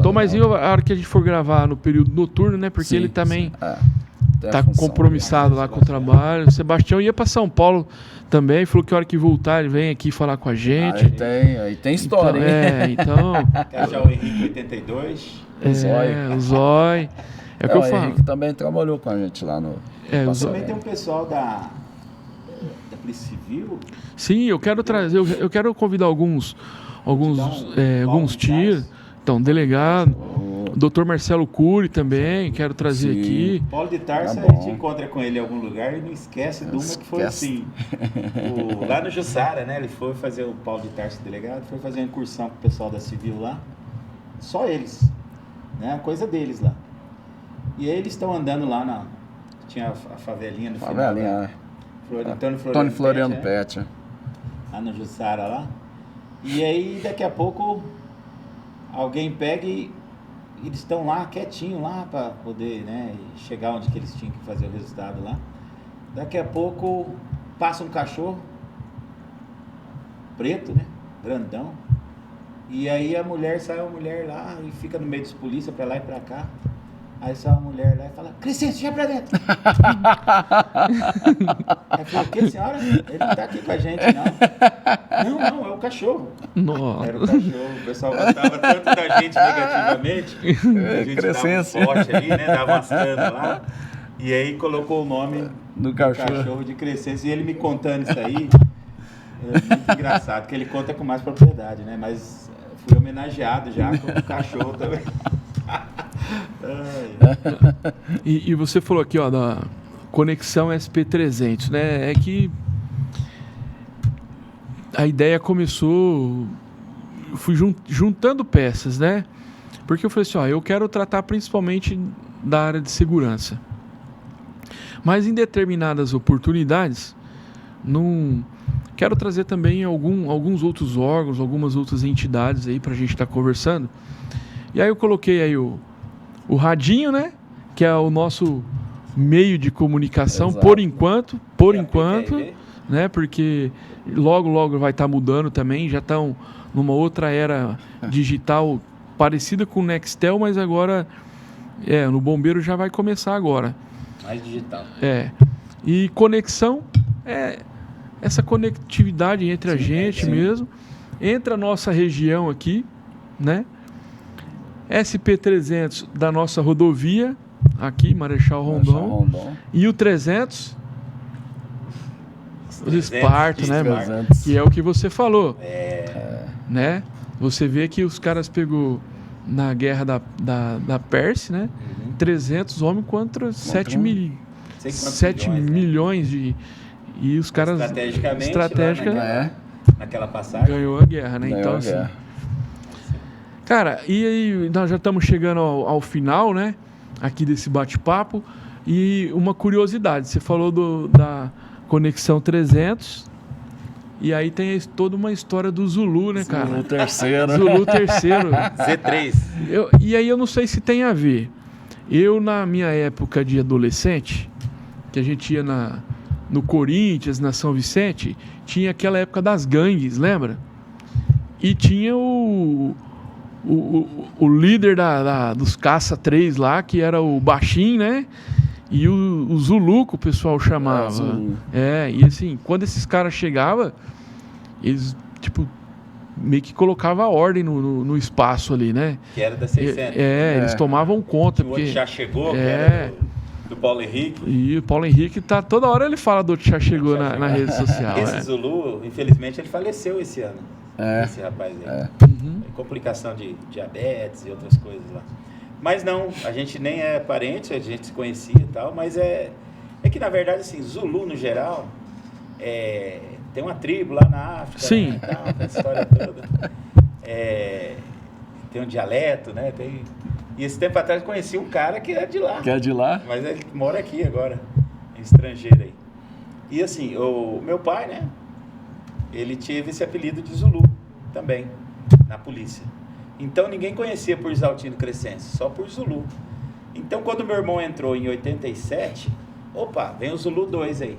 Tomaizinho, a hora que a gente for gravar no período noturno, né? Porque ele também tá compromissado lá com o trabalho. O Sebastião ia para São Paulo também, falou que a hora que voltar ele vem aqui falar com a gente. Aí tem história, hein? Então... Já o Henrique 82. O Zói. É o que eu falo. O Henrique também trabalhou com a gente lá no... Também tem um pessoal da Polícia Civil. Sim, eu quero trazer, eu quero convidar alguns tiros. Então, delegado, o Dr. Marcelo Cury também, quero trazer aqui. Paulo de Tarso, a gente encontra com ele em algum lugar e não esquece de uma que foi assim. Lá no Jussara, né? Ele foi fazer, o Paulo de Tarso, delegado, foi fazer uma incursão com o pessoal da Civil lá. Só eles, né? Coisa deles lá. E aí eles estão andando lá tinha a favelinha no final. Antônio Floriano Pet. Lá no Jussara lá. E aí daqui a pouco alguém pega e eles estão lá quietinho lá para poder, né, chegar onde que eles tinham que fazer o resultado lá. Daqui a pouco passa um cachorro preto, né, grandão. E aí sai uma mulher lá e fica no meio dos polícia para lá e para cá. Aí sai uma mulher lá e fala: Crescente, já pra dentro. Aí falou: o que, senhora? Ele não tá aqui com a gente, não. Não, é o cachorro. Nossa. Era o cachorro. O pessoal gostava tanto da gente negativamente. A gente dava um forte ali, né? Dava umas canas lá. E aí colocou o nome do cachorro de Crescência. E ele me contando isso aí, é muito engraçado, porque ele conta com mais propriedade, né? Mas fui homenageado já com o cachorro também. E você falou aqui, ó, da conexão SP300, né? É que a ideia começou, eu fui juntando peças, né? Porque eu falei assim, ó, eu quero tratar principalmente da área de segurança. Mas em determinadas oportunidades, não quero trazer também alguns outros órgãos, algumas outras entidades aí pra gente estar conversando. E aí eu coloquei aí o radinho, né? Que é o nosso meio de comunicação. Exato. Por enquanto, né? Porque logo vai estar mudando também. Já estão numa outra era digital parecida com o Nextel, mas agora no bombeiro já vai começar agora. Mais digital. E conexão essa conectividade entre a gente mesmo, entre a nossa região aqui, né? SP300 da nossa rodovia, aqui, Marechal Rondon. E o 300, os Esparto, né? 300. Que é o que você falou. Né? Você vê que os caras pegou na guerra da Pérsia, né? 300 homens contra 7 milhões de... E os caras... Estrategicamente, naquela passagem... Ganhou a guerra, né? Então, assim... Cara, e aí nós já estamos chegando ao final, né? Aqui desse bate-papo. E uma curiosidade, você falou da Conexão 300... E aí tem toda uma história do Zulu, né, cara? Zulu terceiro. Zulu terceiro. Z3. E aí eu não sei se tem a ver. Eu, na minha época de adolescente, que a gente ia no Corinthians, na São Vicente, tinha aquela época das gangues, lembra? E tinha o líder dos Caça 3 lá, que era o Baixinho, né? E o Zulu, que o pessoal chamava. E assim, quando esses caras chegavam, eles, tipo, meio que colocavam a ordem no espaço ali, né? Que era da 600. Eles tomavam conta. O outro já chegou, que era do Paulo Henrique. E o Paulo Henrique, toda hora ele fala do outro já chegou na rede social. Esse Zulu, infelizmente, ele faleceu esse ano. Esse rapaz aí. Complicação de diabetes e outras coisas lá. Mas não, a gente nem é parente, a gente se conhecia e tal, mas é que na verdade, assim, Zulu no geral, tem uma tribo lá na África, sim, né, tal, a história toda, tem um dialeto, né, e esse tempo atrás eu conheci um cara que é de lá. Que é de lá? Mas ele mora aqui agora, estrangeiro aí. E assim, o meu pai, né, ele teve esse apelido de Zulu também, na polícia. Então ninguém conhecia por Exaltino Crescense, só por Zulu. Então quando meu irmão entrou em 87, opa, vem o Zulu 2 aí.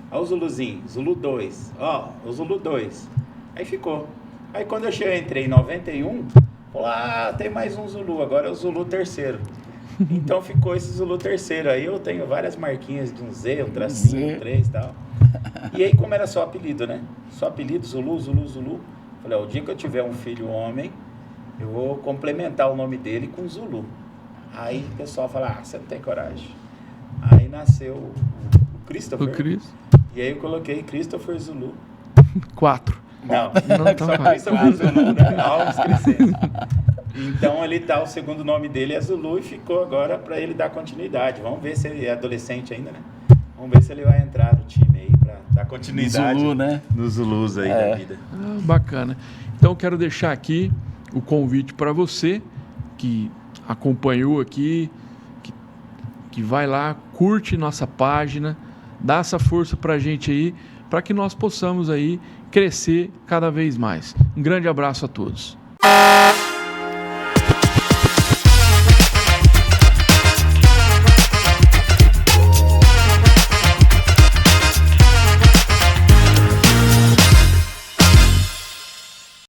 Olha o Zuluzinho, Zulu 2, o Zulu 2. Aí ficou. Aí quando eu entrei em 91, falou, tem mais um Zulu, agora é o Zulu terceiro. Então ficou esse Zulu terceiro. Aí eu tenho várias marquinhas de um Z, um tracinho, um 3 e tal. E aí como era só apelido, né? Só apelido, Zulu, Zulu, Zulu. Falei, o dia que eu tiver um filho homem, eu vou complementar o nome dele com Zulu. Aí o pessoal fala, você não tem coragem. Aí nasceu o Christopher. O Cris. E aí eu coloquei Christopher Zulu. 4. Não, então só Christopher Zulu, né? Alves Crescense. Então ele tá, o segundo nome dele é Zulu e ficou agora para ele dar continuidade. Vamos ver se ele é adolescente ainda, né? Vamos ver se ele vai entrar no time aí para dar continuidade. Zulu, né? Nos Zulus aí da vida. Bacana. Então eu quero deixar aqui o convite para você que acompanhou aqui, que vai lá, curte nossa página, dá essa força para a gente aí, para que nós possamos aí crescer cada vez mais. Um grande abraço a todos.